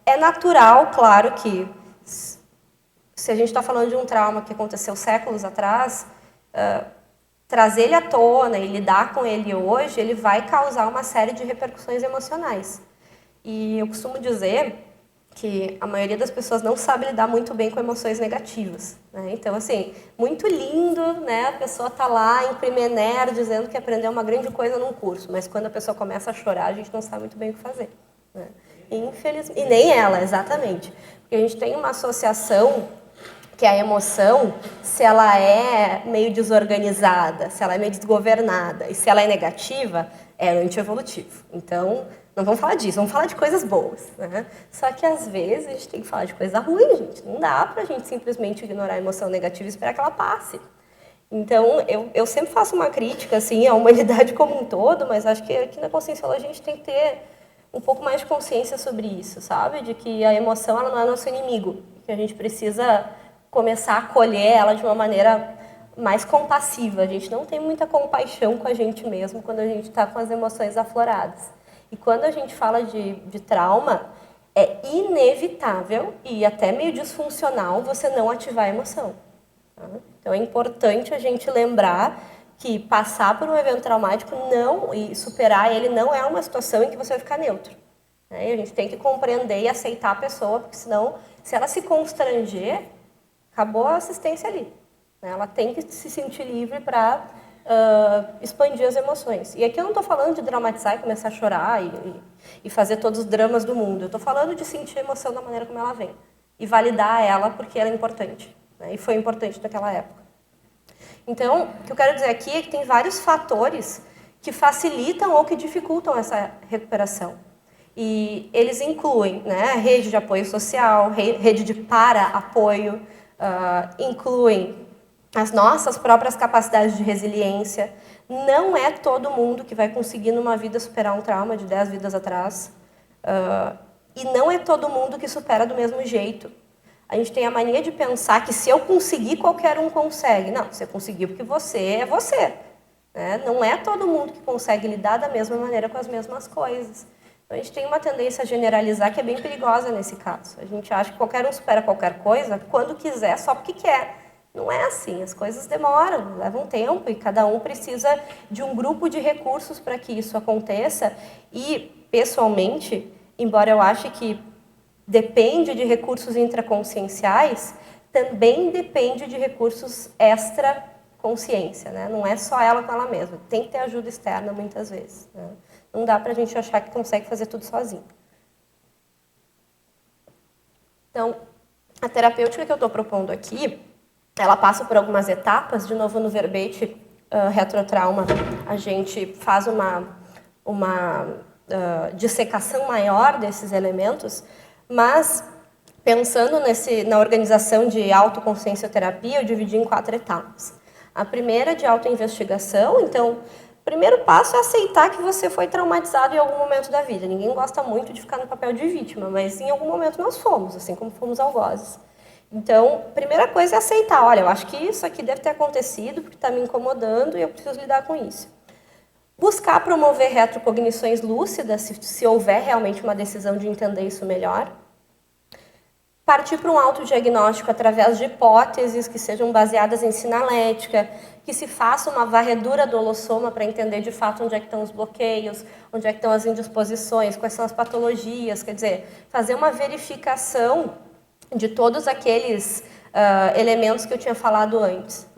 É natural, claro, que se a gente está falando de um trauma que aconteceu séculos atrás, trazer ele à tona e lidar com ele hoje, ele vai causar uma série de repercussões emocionais. E eu costumo dizer que a maioria das pessoas não sabe lidar muito bem com emoções negativas. Né? Então, assim, muito lindo, né? A pessoa tá lá em primeiro dizendo que aprendeu uma grande coisa num curso, mas quando a pessoa começa a chorar, a gente não sabe muito bem o que fazer. Né? Infelizmente, e nem ela, exatamente. Porque a gente tem uma associação que a emoção, se ela é meio desorganizada, se ela é meio desgovernada e se ela é negativa, é antievolutivo. Então, não vamos falar disso, vamos falar de coisas boas. Né? Só que, às vezes, a gente tem que falar de coisa ruim, gente. Não dá pra gente simplesmente ignorar a emoção negativa e esperar que ela passe. Então, eu sempre faço uma crítica, assim, à humanidade como um todo, mas acho que aqui na Conscienciologia a gente tem que ter um pouco mais de consciência sobre isso, sabe? De que a emoção, ela não é nosso inimigo. Que a gente precisa começar a acolher ela de uma maneira mais compassiva. A gente não tem muita compaixão com a gente mesmo quando a gente está com as emoções afloradas. E quando a gente fala de trauma, é inevitável e até meio disfuncional você não ativar a emoção. Tá? Então é importante a gente lembrar que passar por um evento traumático e superar ele não é uma situação em que você vai ficar neutro. Né? E a gente tem que compreender e aceitar a pessoa, porque senão, se ela se constranger, acabou a assistência ali. Né? Ela tem que se sentir livre para expandir as emoções. E aqui eu não estou falando de dramatizar e começar a chorar e fazer todos os dramas do mundo. Eu estou falando de sentir a emoção da maneira como ela vem. E validar ela porque ela é importante. Né? E foi importante naquela época. Então, o que eu quero dizer aqui é que tem vários fatores que facilitam ou que dificultam essa recuperação. E eles incluem, né, rede de apoio social, rede de para-apoio, incluem as nossas próprias capacidades de resiliência. Não é todo mundo que vai conseguir numa vida superar um trauma de 10 vidas atrás. E não é todo mundo que supera do mesmo jeito. A gente tem a mania de pensar que se eu conseguir, qualquer um consegue. Não, você conseguiu porque você é você. Né? Não é todo mundo que consegue lidar da mesma maneira com as mesmas coisas. Então, a gente tem uma tendência a generalizar que é bem perigosa nesse caso. A gente acha que qualquer um supera qualquer coisa quando quiser, só porque quer. Não é assim, as coisas demoram, levam tempo e cada um precisa de um grupo de recursos para que isso aconteça. E, pessoalmente, embora eu ache que depende de recursos intraconscienciais, também depende de recursos extra-consciência. Né? Não é só ela com ela mesma, tem que ter ajuda externa muitas vezes. Né? Não dá para a gente achar que consegue fazer tudo sozinho. Então, a terapêutica que eu estou propondo aqui, ela passa por algumas etapas. De novo, no verbete retrotrauma, a gente faz uma dissecação maior desses elementos, mas pensando na organização de autoconsciencioterapia, eu dividi em 4 etapas. A primeira é de autoinvestigação. Então, o primeiro passo é aceitar que você foi traumatizado em algum momento da vida. Ninguém gosta muito de ficar no papel de vítima, mas em algum momento nós fomos, assim como fomos algozes. Então, a primeira coisa é aceitar. Olha, eu acho que isso aqui deve ter acontecido porque está me incomodando e eu preciso lidar com isso. Buscar promover retrocognições lúcidas, se houver realmente uma decisão de entender isso melhor. Partir para um autodiagnóstico através de hipóteses que sejam baseadas em sinalética, que se faça uma varredura do holossoma para entender de fato onde é que estão os bloqueios, onde é que estão as indisposições, quais são as patologias, quer dizer, fazer uma verificação de todos aqueles elementos que eu tinha falado antes.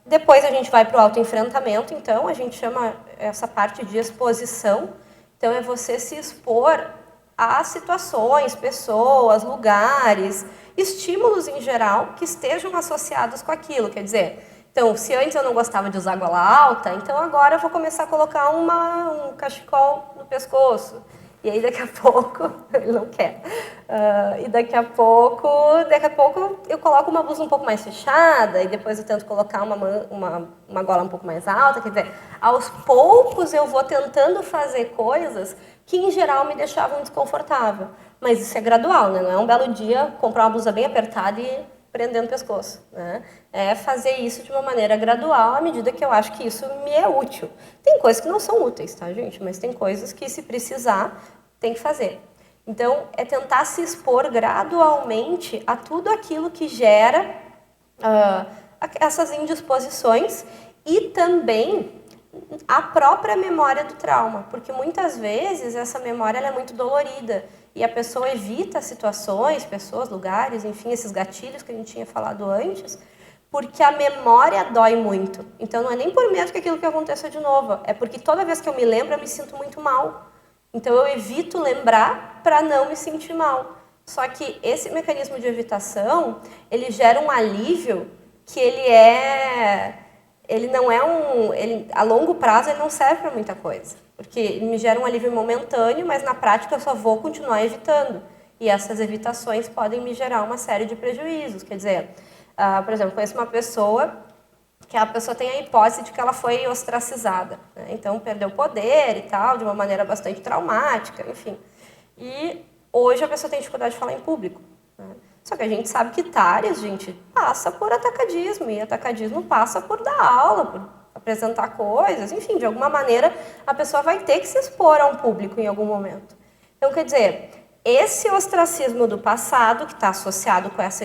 Depois a gente vai para o autoenfrentamento, então a gente chama essa parte de exposição. Então é você se expor a situações, pessoas, lugares, estímulos em geral que estejam associados com aquilo. Quer dizer, Então, se antes eu não gostava de usar gola alta, então agora eu vou começar a colocar um cachecol no pescoço. E aí daqui a pouco, ele não quer, e daqui a pouco eu coloco uma blusa um pouco mais fechada, e depois eu tento colocar uma gola um pouco mais alta, quer dizer, aos poucos eu vou tentando fazer coisas que em geral me deixavam desconfortável. Mas isso é gradual, né? Não é um belo dia comprar uma blusa bem apertada e prender no pescoço, né? É fazer isso de uma maneira gradual à medida que eu acho que isso me é útil. Tem coisas que não são úteis, tá, gente? Mas tem coisas que, se precisar, tem que fazer. Então, é tentar se expor gradualmente a tudo aquilo que gera essas indisposições e também a própria memória do trauma, porque muitas vezes essa memória ela é muito dolorida e a pessoa evita situações, pessoas, lugares, enfim, esses gatilhos que a gente tinha falado antes, porque a memória dói muito. Então não é nem por medo que aquilo que aconteça de novo, é porque toda vez que eu me lembro eu me sinto muito mal. Então eu evito lembrar para não me sentir mal. Só que esse mecanismo de evitação, ele gera um alívio que ele não é a longo prazo ele não serve para muita coisa, porque ele me gera um alívio momentâneo, mas na prática eu só vou continuar evitando. E essas evitações podem me gerar uma série de prejuízos. Quer dizer, por exemplo, conheço uma pessoa que a pessoa tem a hipótese de que ela foi ostracizada, né? Então perdeu poder e tal, de uma maneira bastante traumática, enfim. E hoje a pessoa tem dificuldade de falar em público, né? Só que a gente sabe que TARES, gente, passa por atacadismo, e atacadismo passa por dar aula, por apresentar coisas, enfim, de alguma maneira a pessoa vai ter que se expor a um público em algum momento. Então, quer dizer, esse ostracismo do passado, que está associado com essa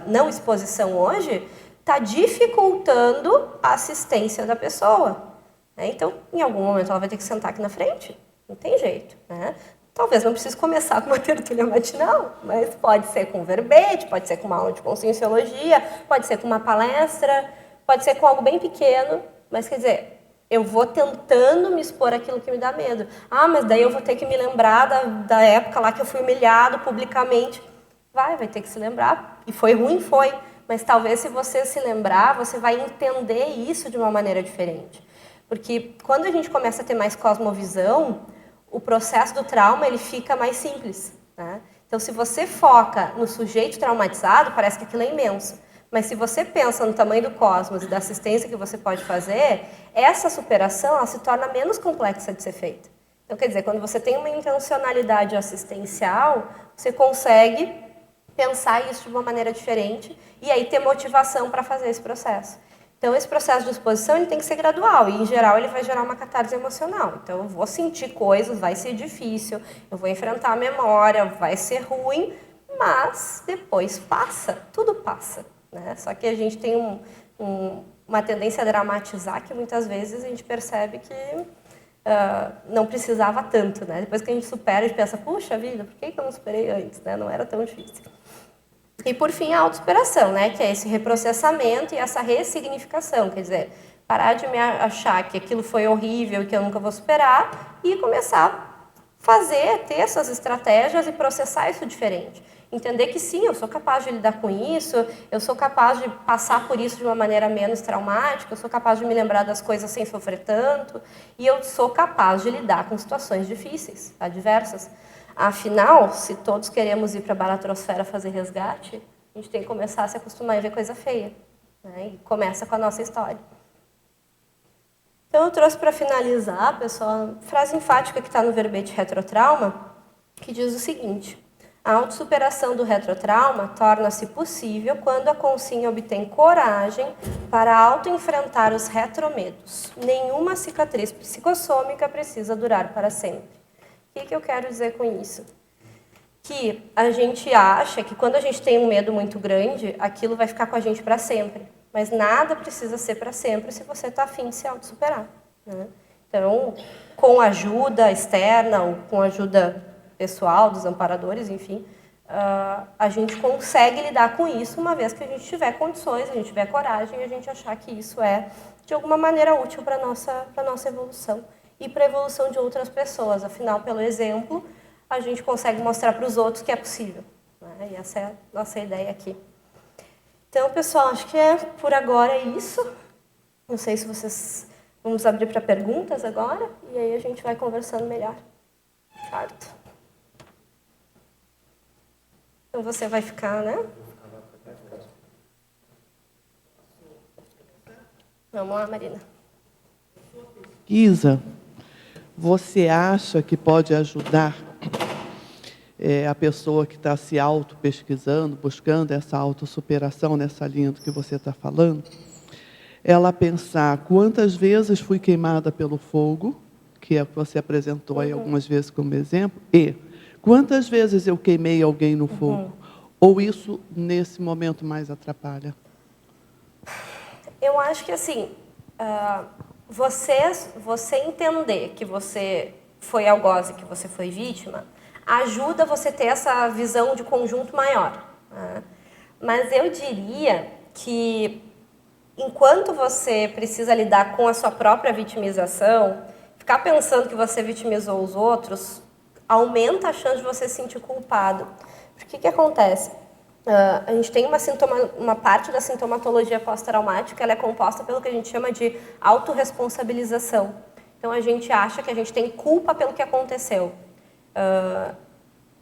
não exposição hoje, está dificultando a assistência da pessoa, né? Então, em algum momento ela vai ter que sentar aqui na frente, não tem jeito, né? Talvez não precise começar com uma tertúlia matinal, mas pode ser com verbete, pode ser com uma aula de conscienciologia, pode ser com uma palestra, pode ser com algo bem pequeno, mas quer dizer, eu vou tentando me expor àquilo que me dá medo. Ah, mas daí eu vou ter que me lembrar da época lá que eu fui humilhado publicamente. Vai ter que se lembrar. E foi ruim, foi. Mas talvez se você se lembrar, você vai entender isso de uma maneira diferente. Porque quando a gente começa a ter mais cosmovisão, o processo do trauma ele fica mais simples, né? Então, se você foca no sujeito traumatizado, parece que aquilo é imenso. Mas se você pensa no tamanho do cosmos e da assistência que você pode fazer, essa superação ela se torna menos complexa de ser feita. Então, quer dizer, quando você tem uma intencionalidade assistencial, você consegue pensar isso de uma maneira diferente e aí ter motivação para fazer esse processo. Então, esse processo de exposição ele tem que ser gradual e, em geral, ele vai gerar uma catarse emocional. Então, eu vou sentir coisas, vai ser difícil, eu vou enfrentar a memória, vai ser ruim, mas depois passa, tudo passa, né? Só que a gente tem uma tendência a dramatizar que muitas vezes a gente percebe que não precisava tanto, né? Depois que a gente supera, a gente pensa, puxa vida, por que eu não superei antes, né? Não era tão difícil. E, por fim, a autossuperação, né? Que é esse reprocessamento e essa ressignificação, quer dizer, parar de me achar que aquilo foi horrível e que eu nunca vou superar e começar a fazer, ter essas estratégias e processar isso diferente. Entender que sim, eu sou capaz de lidar com isso, eu sou capaz de passar por isso de uma maneira menos traumática, eu sou capaz de me lembrar das coisas sem sofrer tanto e eu sou capaz de lidar com situações difíceis, adversas. Afinal, se todos queremos ir para a baratrosfera fazer resgate, a gente tem que começar a se acostumar a ver coisa feia, né? E começa com a nossa história. Então, eu trouxe para finalizar, pessoal, a frase enfática que está no verbete retrotrauma, que diz o seguinte: a autossuperação do retrotrauma torna-se possível quando a consciência obtém coragem para autoenfrentar os retromedos. Nenhuma cicatriz psicossômica precisa durar para sempre. O que eu quero dizer com isso? Que a gente acha que quando a gente tem um medo muito grande, aquilo vai ficar com a gente para sempre. Mas nada precisa ser para sempre se você está afim de se autossuperar, né? Então, com ajuda externa ou com ajuda pessoal, dos amparadores, enfim, a gente consegue lidar com isso uma vez que a gente tiver condições, a gente tiver coragem e a gente achar que isso é, de alguma maneira, útil para a nossa evolução e para a evolução de outras pessoas. Afinal, pelo exemplo, a gente consegue mostrar para os outros que é possível, né? E essa é a nossa ideia aqui. Então, pessoal, acho que por agora é isso. Não sei se vocês... Vamos abrir para perguntas agora, e aí a gente vai conversando melhor. Certo? Então, você vai ficar, né? Vamos lá, Marina. Isa, você acha que pode ajudar a pessoa que está se auto-pesquisando, buscando essa autossuperação nessa linha do que você está falando, ela pensar quantas vezes fui queimada pelo fogo, que é o que você apresentou aí algumas vezes como exemplo, e quantas vezes eu queimei alguém no fogo, ou isso nesse momento mais atrapalha? Eu acho que, assim, você entender que você foi algoz e que você foi vítima, ajuda você a ter essa visão de conjunto maior. Né? Mas eu diria que, enquanto você precisa lidar com a sua própria vitimização, ficar pensando que você vitimizou os outros, aumenta a chance de você se sentir culpado. Porque o que acontece? A gente tem uma parte da sintomatologia pós-traumática, ela é composta pelo que a gente chama de autorresponsabilização. Então, a gente acha que a gente tem culpa pelo que aconteceu.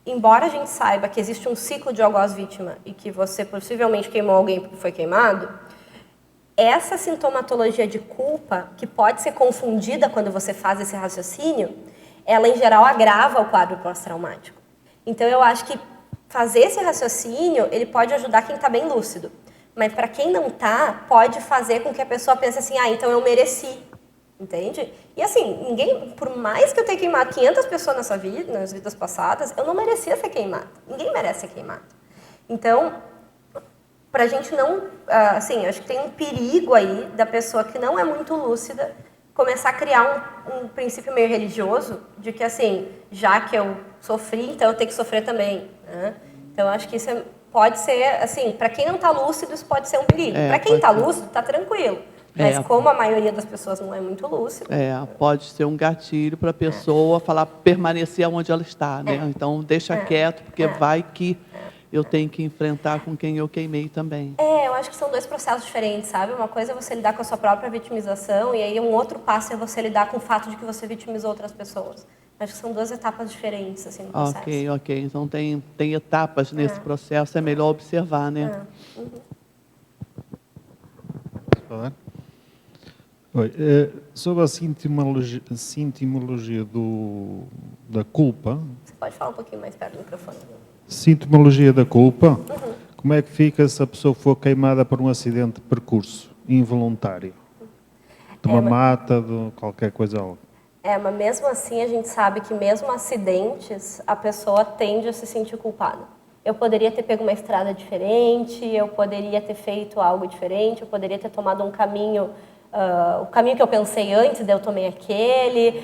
Embora a gente saiba que existe um ciclo de algoz-vítima e que você possivelmente queimou alguém porque foi queimado, essa sintomatologia de culpa, que pode ser confundida quando você faz esse raciocínio, ela, em geral, agrava o quadro pós-traumático. Então, eu acho que fazer esse raciocínio, ele pode ajudar quem está bem lúcido. Mas, para quem não está, pode fazer com que a pessoa pense assim, então eu mereci. Entende? E assim, ninguém, por mais que eu tenha queimado 500 pessoas nessa vida, nas vidas passadas, eu não merecia ser queimado. Ninguém merece ser queimado. Então, para a gente não... assim, acho que tem um perigo aí da pessoa que não é muito lúcida começar a criar um princípio meio religioso de que, assim, já que eu sofri, então eu tenho que sofrer também. Né? Então, acho que isso pode ser, assim, para quem não está lúcido, isso pode ser um perigo. Para quem está lúcido, está tranquilo. Mas como a maioria das pessoas não é muito lúcida... pode ser um gatilho para a pessoa permanecer onde ela está, né? Então, deixa quieto, porque vai que eu tenho que enfrentar com quem eu queimei também. Eu acho que são dois processos diferentes, sabe? Uma coisa é você lidar com a sua própria vitimização, e aí um outro passo é você lidar com o fato de que você vitimizou outras pessoas. Acho que são duas etapas diferentes, assim, no processo. Ok. Então, tem etapas nesse processo, é melhor observar, né? Falar? Oi, sobre a sintomologia da culpa... Você pode falar um pouquinho mais perto do microfone. Sintomologia da culpa, como é que fica se a pessoa for queimada por um acidente de percurso involuntário? De uma mata, de qualquer coisa. Mas mesmo assim a gente sabe que mesmo acidentes, a pessoa tende a se sentir culpada. Eu poderia ter pego uma estrada diferente, eu poderia ter feito algo diferente, eu poderia ter tomado um caminho... o caminho que eu pensei antes, eu tomei aquele,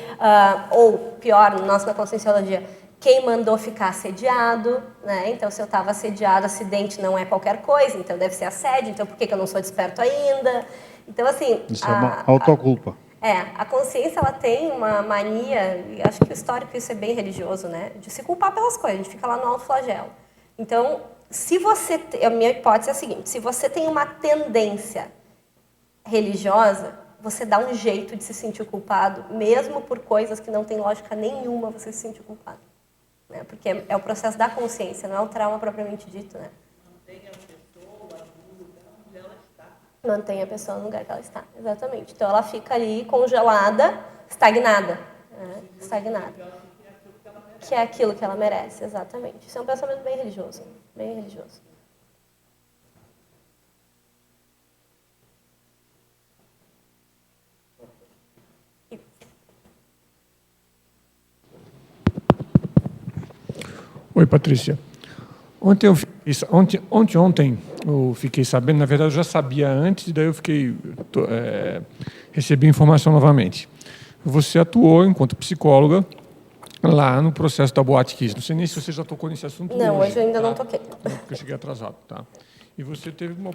ou pior, nós na Conscienciologia, quem mandou ficar assediado, né? Então, se eu estava assediado, acidente não é qualquer coisa, então deve ser assédio, então por que eu não sou desperto ainda? Então, assim... Isso é uma autoculpa. A consciência, ela tem uma mania, e acho que o histórico isso é bem religioso, né? De se culpar pelas coisas, a gente fica lá no alto flagelo. Então, se você... A minha hipótese é a seguinte, se você tem uma tendência religiosa, você dá um jeito de se sentir culpado, mesmo por coisas que não tem lógica nenhuma você se sentir culpado. Né? Porque é o processo da consciência, não é o trauma propriamente dito. Né? Mantém a pessoa no lugar onde ela está. Mantém a pessoa no lugar que ela está, exatamente. Então ela fica ali congelada, estagnada. Né? Estagnada. Que é aquilo que ela merece, exatamente. Isso é um pensamento bem religioso. Bem religioso. Oi, Patrícia. Ontem eu fiquei sabendo, na verdade eu já sabia antes, e daí eu recebi informação novamente. Você atuou enquanto psicóloga lá no processo da Boate Kiss. Não sei nem se você já tocou nesse assunto. Não, hoje eu ainda não toquei. Porque eu cheguei atrasado, tá? E você teve uma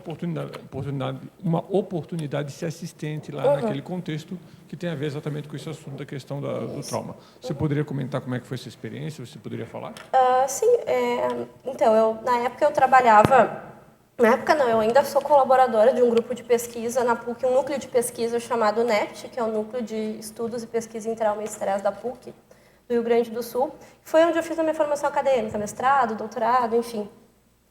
oportunidade de ser assistente lá naquele contexto que tem a ver exatamente com esse assunto da questão do trauma. Você poderia comentar como é que foi essa experiência? Você poderia falar? Sim. Então, na época eu trabalhava Na época não, eu ainda sou colaboradora de um grupo de pesquisa na PUC, um núcleo de pesquisa chamado NEPT, que é o Núcleo de Estudos e Pesquisa em Trauma e Estresse da PUC, do Rio Grande do Sul. Foi onde eu fiz a minha formação acadêmica, mestrado, doutorado, enfim.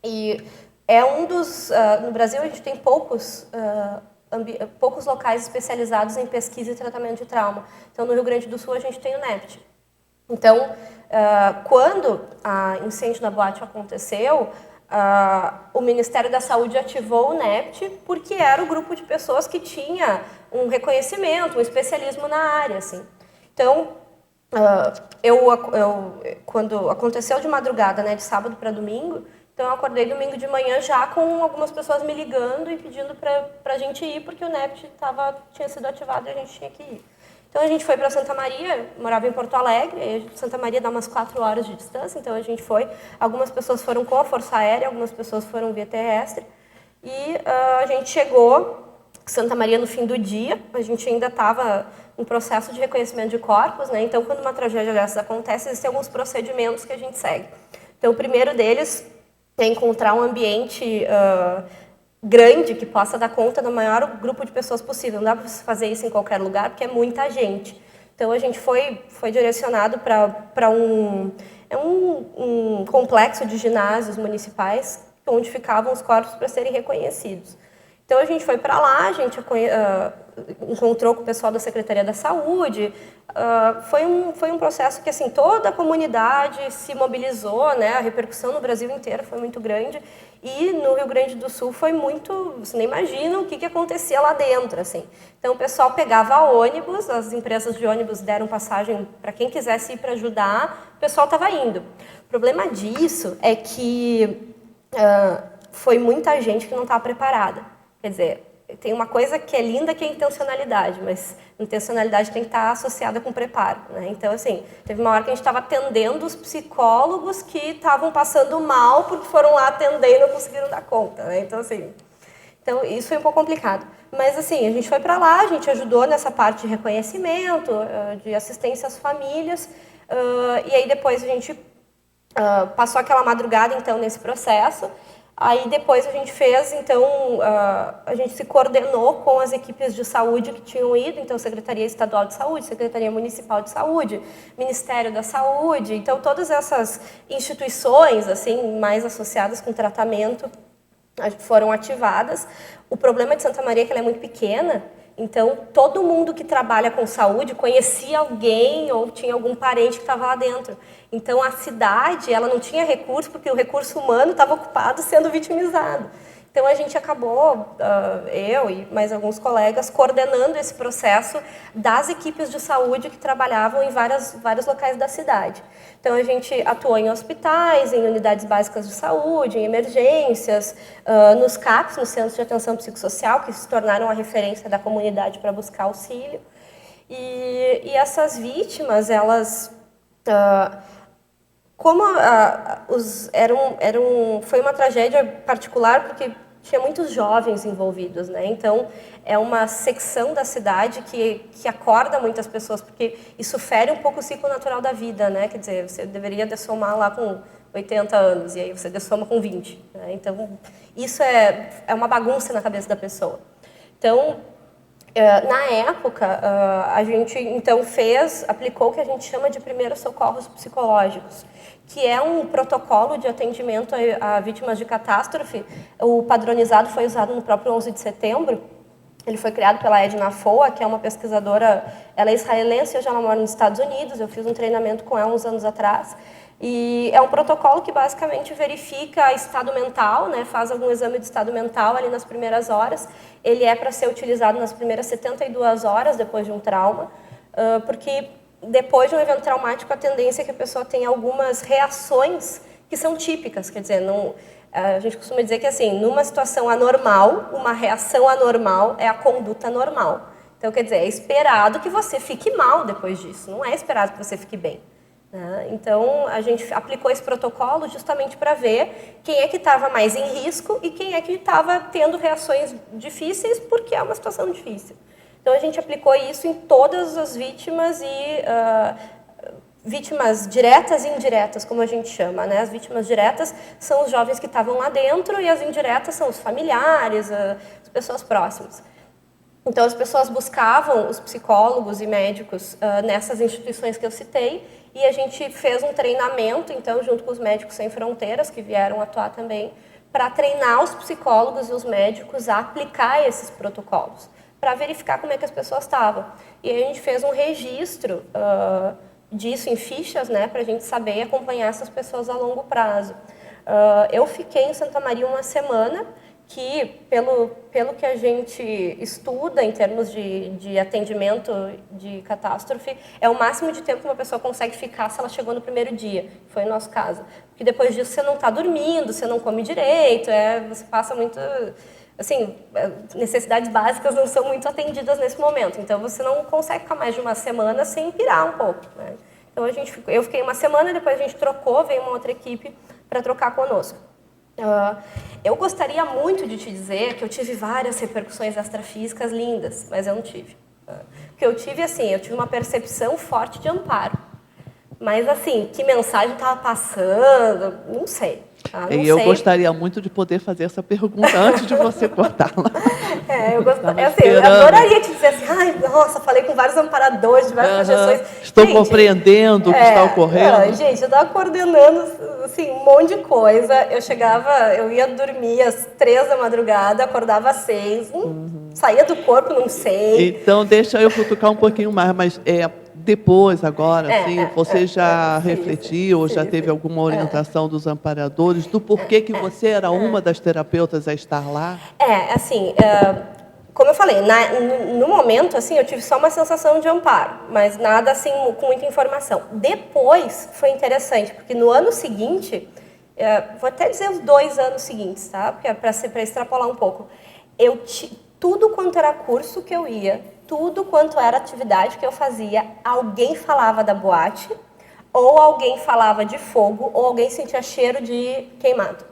E é um dos... no Brasil a gente tem poucos locais especializados em pesquisa e tratamento de trauma. Então, no Rio Grande do Sul a gente tem o NEPT. Então, quando o incêndio na boate aconteceu, o Ministério da Saúde ativou o NEPT porque era o grupo de pessoas que tinha um reconhecimento, um especialismo na área, assim. Então, quando aconteceu de madrugada, né, de sábado para domingo, então eu acordei domingo de manhã já com algumas pessoas me ligando e pedindo para a gente ir, porque o NEPT tinha sido ativado e a gente tinha que ir. Então a gente foi para Santa Maria, morava em Porto Alegre, e Santa Maria dá umas 4 horas de distância, então a gente foi. Algumas pessoas foram com a Força Aérea, algumas pessoas foram via terrestre. E a gente chegou em Santa Maria no fim do dia, a gente ainda estava em processo de reconhecimento de corpos, né? Então quando uma tragédia dessas acontece, existem alguns procedimentos que a gente segue. Então o primeiro deles é encontrar um ambiente grande, que possa dar conta do maior grupo de pessoas possível. Não dá para fazer isso em qualquer lugar, porque é muita gente. Então, a gente foi direcionado para um complexo de ginásios municipais, onde ficavam os corpos para serem reconhecidos. Então, a gente foi para lá, a gente encontrou com o pessoal da Secretaria da Saúde. Foi um processo que, assim, toda a comunidade se mobilizou, né? A repercussão no Brasil inteiro foi muito grande. E no Rio Grande do Sul foi muito... Você nem imagina o que acontecia lá dentro, assim. Então, o pessoal pegava ônibus, as empresas de ônibus deram passagem para quem quisesse ir para ajudar, o pessoal estava indo. O problema disso é que foi muita gente que não estava preparada. Quer dizer, tem uma coisa que é linda, que é a intencionalidade, mas intencionalidade tem que estar associada com preparo, né? Então, assim, teve uma hora que a gente estava atendendo os psicólogos que estavam passando mal porque foram lá atender e não conseguiram dar conta, né? Então, assim, isso foi um pouco complicado. Mas, assim, a gente foi para lá, a gente ajudou nessa parte de reconhecimento, de assistência às famílias, e aí depois a gente passou aquela madrugada, então, nesse processo. Aí depois a gente fez, então, a gente se coordenou com as equipes de saúde que tinham ido, então Secretaria Estadual de Saúde, Secretaria Municipal de Saúde, Ministério da Saúde, então todas essas instituições, assim, mais associadas com tratamento, foram ativadas. O problema de Santa Maria é que ela é muito pequena, então todo mundo que trabalha com saúde conhecia alguém ou tinha algum parente que estava lá dentro. Então a cidade, ela não tinha recurso porque o recurso humano estava ocupado sendo vitimizado. Então a gente acabou, eu e mais alguns colegas, coordenando esse processo das equipes de saúde que trabalhavam em vários locais da cidade. Então a gente atuou em hospitais, em unidades básicas de saúde, em emergências, nos CAPs, nos Centros de Atenção Psicossocial, que se tornaram a referência da comunidade para buscar auxílio. E essas vítimas, elas... foi uma tragédia particular porque tinha muitos jovens envolvidos, né? Então, é uma secção da cidade que acorda muitas pessoas, porque isso fere um pouco o ciclo natural da vida, né? Quer dizer, você deveria dessomar lá com 80 anos, e aí você dessoma com 20. Né? Então, isso é uma bagunça na cabeça da pessoa. Então, na época, a gente então aplicou o que a gente chama de primeiros socorros psicológicos, que é um protocolo de atendimento a vítimas de catástrofe. O padronizado foi usado no próprio 11 de setembro. Ele foi criado pela Edna Foa, que é uma pesquisadora, ela é israelense, hoje ela mora nos Estados Unidos, eu fiz um treinamento com ela uns anos atrás. E é um protocolo que basicamente verifica estado mental, né, faz algum exame de estado mental ali nas primeiras horas. Ele é para ser utilizado nas primeiras 72 horas depois de um trauma, porque depois de um evento traumático a tendência é que a pessoa tenha algumas reações que são típicas, quer dizer, a gente costuma dizer que assim, numa situação anormal, uma reação anormal é a conduta normal. Então, quer dizer, é esperado que você fique mal depois disso, não é esperado que você fique bem. Então, a gente aplicou esse protocolo justamente para ver quem é que estava mais em risco e quem é que estava tendo reações difíceis porque é uma situação difícil. Então, a gente aplicou isso em todas as vítimas e vítimas diretas e indiretas, como a gente chama, né? As vítimas diretas são os jovens que estavam lá dentro e as indiretas são os familiares, as pessoas próximas. Então, as pessoas buscavam os psicólogos e médicos nessas instituições que eu citei e a gente fez um treinamento, então, junto com os Médicos Sem Fronteiras, que vieram atuar também, para treinar os psicólogos e os médicos a aplicar esses protocolos, para verificar como é que as pessoas estavam. E aí a gente fez um registro disso em fichas, né, para a gente saber acompanhar essas pessoas a longo prazo. Eu fiquei em Santa Maria uma semana, que pelo que a gente estuda em termos de atendimento de catástrofe, é o máximo de tempo que uma pessoa consegue ficar se ela chegou no primeiro dia, foi o nosso caso. Porque depois disso você não está dormindo, você não come direito, você passa muito... Assim, necessidades básicas não são muito atendidas nesse momento, então você não consegue ficar mais de uma semana sem pirar um pouco, né? Então eu fiquei uma semana, depois a gente trocou, veio uma outra equipe para trocar conosco. Eu gostaria muito de te dizer que eu tive várias repercussões extrafísicas lindas, mas eu não tive. O que eu tive, assim, eu tive uma percepção forte de amparo. Mas, assim, que mensagem estava passando, não sei. Tá? Não Eu sei. gostaria muito de poder fazer essa pergunta antes de você cortá-la. Eu adoraria te dizer assim, ai, nossa, falei com vários amparadores, diversas projeções. Estou compreendendo o que está ocorrendo. Gente, eu estava coordenando assim, um monte de coisa. Eu ia dormir às 3 da madrugada, acordava às 6, saía do corpo, não sei. Então, deixa eu cutucar um pouquinho mais, mas depois, agora, você já refletiu, já teve alguma orientação dos amparadores do porquê que você era uma das terapeutas a estar lá? Como eu falei, no momento, assim, eu tive só uma sensação de amparo, mas nada, assim, com muita informação. Depois, foi interessante, porque no ano seguinte, vou até dizer os 2 anos seguintes, tá? Porque para extrapolar um pouco. Tudo quanto era curso que eu ia, tudo quanto era atividade que eu fazia, alguém falava da boate, ou alguém falava de fogo, ou alguém sentia cheiro de queimado.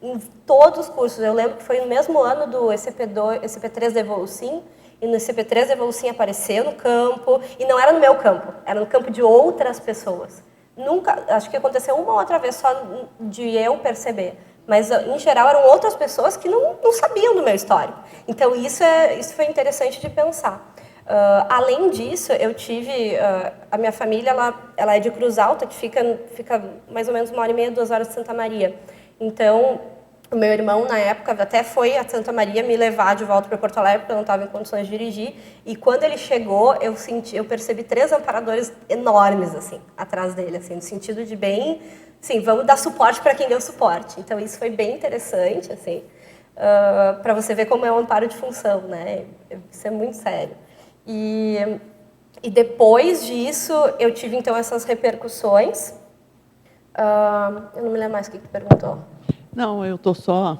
Em todos os cursos. Eu lembro que foi no mesmo ano do ECP3 da Evolucim, e no ECP3 da Evolucim apareceu no campo, e não era no meu campo, era no campo de outras pessoas. Nunca, acho que aconteceu uma ou outra vez só de eu perceber, mas em geral eram outras pessoas que não sabiam do meu histórico. Então isso foi interessante de pensar. Além disso, eu tive... a minha família ela é de Cruz Alta, que fica mais ou menos 1h30, 2 horas de Santa Maria. Então, o meu irmão, na época, até foi a Santa Maria me levar de volta para Porto Alegre, porque eu não estava em condições de dirigir. E quando ele chegou, eu percebi 3 amparadores enormes, assim, atrás dele, assim, no sentido de bem... Sim, vamos dar suporte para quem deu suporte. Então, isso foi bem interessante, assim, para você ver como é um amparo de função, né? Isso é muito sério. E depois disso, eu tive, então, essas repercussões. Eu não me lembro mais o que tu perguntou. Não, eu estou só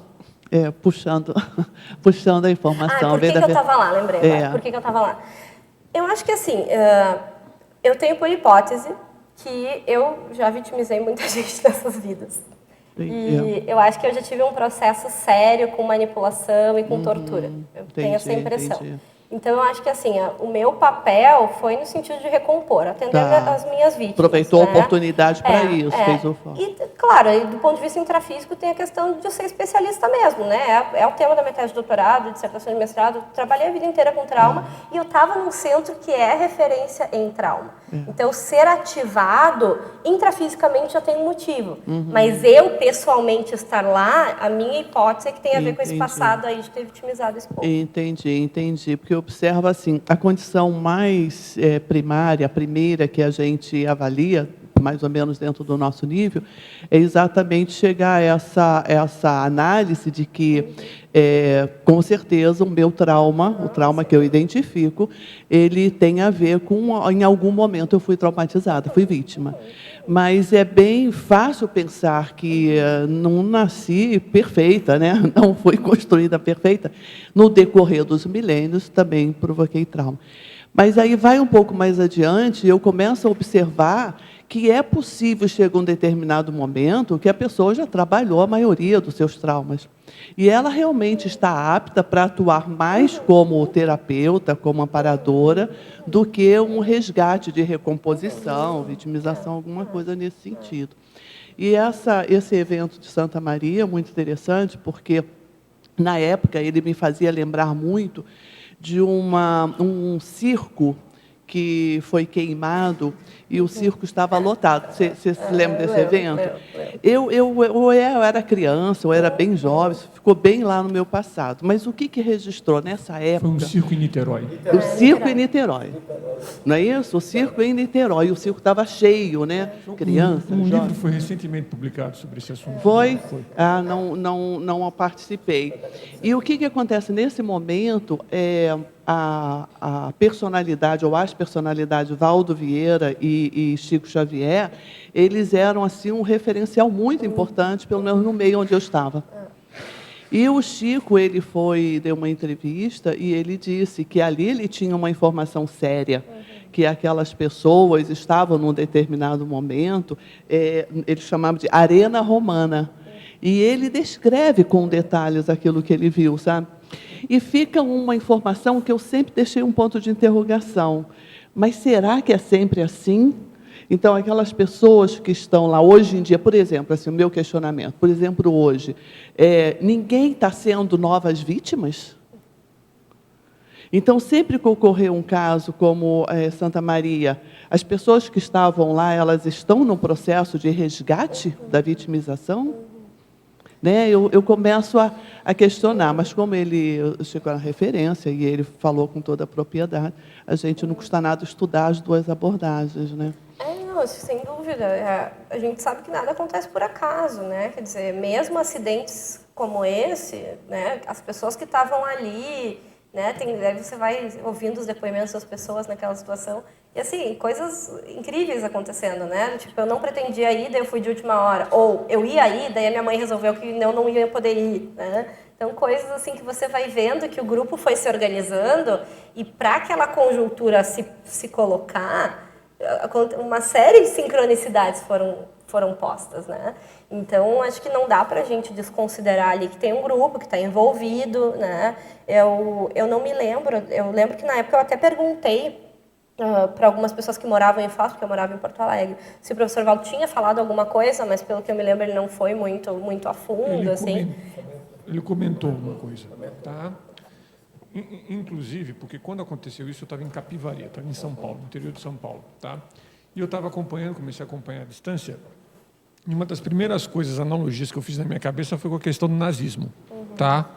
puxando a informação. Por que eu estava lá? Lembrei agora. Por que eu estava lá? Eu acho que, assim, eu tenho por hipótese que eu já vitimizei muita gente nessas vidas. E eu acho que eu já tive um processo sério com manipulação e com tortura. Eu tenho essa impressão. Entendi. Então, eu acho que assim, o meu papel foi no sentido de recompor, atender as minhas vítimas. Aproveitou a oportunidade para isso, fez o foco. E, claro, do ponto de vista intrafísico, tem a questão de eu ser especialista mesmo, né? É o tema da minha tese de doutorado, dissertação de mestrado. Trabalhei a vida inteira com trauma e eu estava num centro que é referência em trauma. Então, ser ativado intrafisicamente já tem um motivo. Mas eu, pessoalmente, estar lá, a minha hipótese é que tem a ver com esse passado aí de ter vitimizado esse povo. Entendi. Porque observa assim, a condição mais primária, a primeira que a gente avalia, mais ou menos dentro do nosso nível, é exatamente chegar a essa análise de que, com certeza, o meu trauma, o trauma que eu identifico, ele tem a ver com, em algum momento eu fui traumatizada, fui vítima. Mas é bem fácil pensar que não nasci perfeita, né? Não fui construída perfeita. No decorrer dos milênios, também provoquei trauma. Mas aí vai um pouco mais adiante, eu começo a observar que é possível, chega um determinado momento, que a pessoa já trabalhou a maioria dos seus traumas. E ela realmente está apta para atuar mais como terapeuta, como amparadora, do que um resgate de recomposição, vitimização, alguma coisa nesse sentido. E esse evento de Santa Maria é muito interessante, porque, na época, ele me fazia lembrar muito de um circo que foi queimado e o circo estava lotado. Você se lembra desse evento? Eu era criança, eu era bem jovem, isso ficou bem lá no meu passado. Mas o que registrou nessa Foi época? um circo em Niterói. O circo em Niterói. Não é isso? O circo em Niterói. O circo estava cheio, né? Crianças, Um jovens. livro foi recentemente publicado sobre esse assunto. Foi? Ah, não participei. E o que acontece nesse momento é a personalidade, ou as personalidades Valdo Vieira e Chico Xavier, eles eram assim um referencial muito importante, pelo menos no meio onde eu estava. E o Chico, ele deu uma entrevista e ele disse que ali ele tinha uma informação séria, que aquelas pessoas estavam num determinado momento, ele chamava de arena romana. E ele descreve com detalhes aquilo que ele viu, sabe? E fica uma informação que eu sempre deixei um ponto de interrogação. Mas será que é sempre assim? Então, aquelas pessoas que estão lá hoje em dia, por exemplo, assim, o meu questionamento, por exemplo, hoje, ninguém está sendo novas vítimas? Então, sempre que ocorreu um caso como Santa Maria, as pessoas que estavam lá, elas estão no processo de resgate da vitimização? Né? Eu começo a questionar, mas como ele chegou na referência e ele falou com toda a propriedade, a gente não custa nada estudar as duas abordagens, né? Não, sem dúvida. A gente sabe que nada acontece por acaso, né? Quer dizer, mesmo acidentes como esse, né? As pessoas que estavam ali, né? Daí você vai ouvindo os depoimentos das pessoas naquela situação e assim coisas incríveis acontecendo, né? Tipo, eu não pretendia ir, daí eu fui de última hora, ou eu ia ir, daí a minha mãe resolveu que eu não ia poder ir, né? Então coisas assim que você vai vendo que o grupo foi se organizando e para aquela conjuntura se colocar, uma série de sincronicidades foram postas, né? Então, acho que não dá para a gente desconsiderar ali que tem um grupo que está envolvido, né? Eu não me lembro, eu lembro que na época eu até perguntei para algumas pessoas que moravam em Foz, porque eu morava em Porto Alegre, se o professor Valdo tinha falado alguma coisa, mas pelo que eu me lembro ele não foi muito a fundo, Ele comentou uma coisa, tá? Inclusive, porque quando aconteceu isso, eu estava em Capivari, estava em São Paulo, no interior de São Paulo, tá? E eu estava comecei a acompanhar à distância, e uma das primeiras coisas, analogias que eu fiz na minha cabeça foi com a questão do nazismo, tá?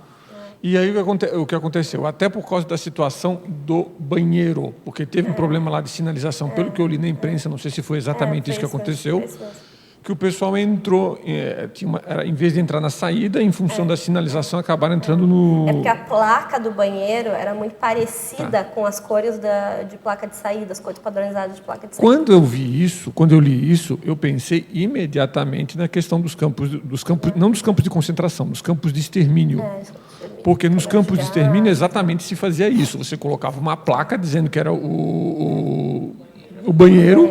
E aí o que aconteceu? Até por causa da situação do banheiro, porque teve um problema lá de sinalização, pelo que eu li na imprensa, não sei se foi exatamente isso que aconteceu, que o pessoal entrou, em vez de entrar na saída, em função da sinalização, acabaram entrando no... É porque a placa do banheiro era muito parecida com as cores de placa de saída, as cores padronizadas de placa de saída. Quando eu li isso, eu pensei imediatamente na questão dos campos, não dos campos de concentração, dos campos de extermínio. Porque nos campos de extermínio exatamente se fazia isso. Você colocava uma placa dizendo que era o banheiro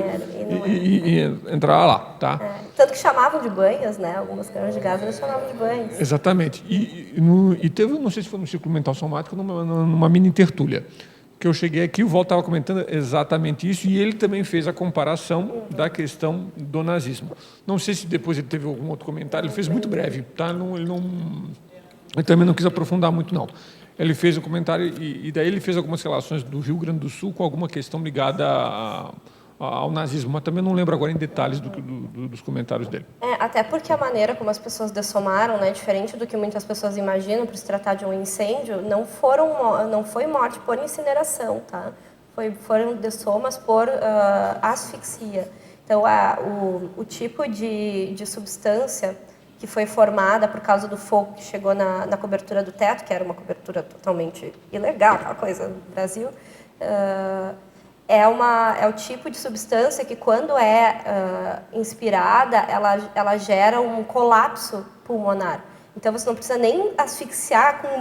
e entrava lá, tá? Tanto que chamavam de banhos, né? Algumas câmaras de gás eles chamavam de banhos. Exatamente. E teve, não sei se foi no Círculo Mental Somático, numa mini tertúlia, que eu cheguei aqui, o Walter estava comentando exatamente isso, e ele também fez a comparação da questão do nazismo. Não sei se depois ele teve algum outro comentário, ele fez muito breve, tá? Ele também não quis aprofundar muito, não. Ele fez um comentário e daí ele fez algumas relações do Rio Grande do Sul com alguma questão ligada ao nazismo, mas também não lembro agora em detalhes dos comentários dele. Até porque a maneira como as pessoas dessomaram, né, diferente do que muitas pessoas imaginam, por se tratar de um incêndio, não foi morte por incineração, tá? Foram dessomas por asfixia. Então, o tipo de substância que foi formada por causa do fogo que chegou na cobertura do teto, que era uma cobertura totalmente ilegal, aquela coisa do Brasil, é o tipo de substância que, quando inspirada, ela gera um colapso pulmonar. Então, você não precisa nem asfixiar com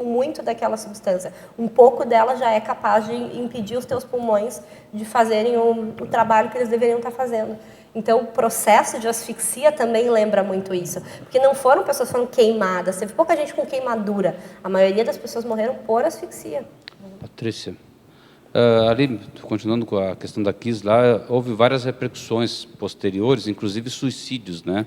muito daquela substância. Um pouco dela já é capaz de impedir os teus pulmões de fazerem o trabalho que eles deveriam estar fazendo. Então, o processo de asfixia também lembra muito isso. Porque não foram pessoas que foram queimadas, teve pouca gente com queimadura. A maioria das pessoas morreram por asfixia. Patrícia, ali, continuando com a questão da Kiss, lá houve várias repercussões posteriores, inclusive suicídios, né?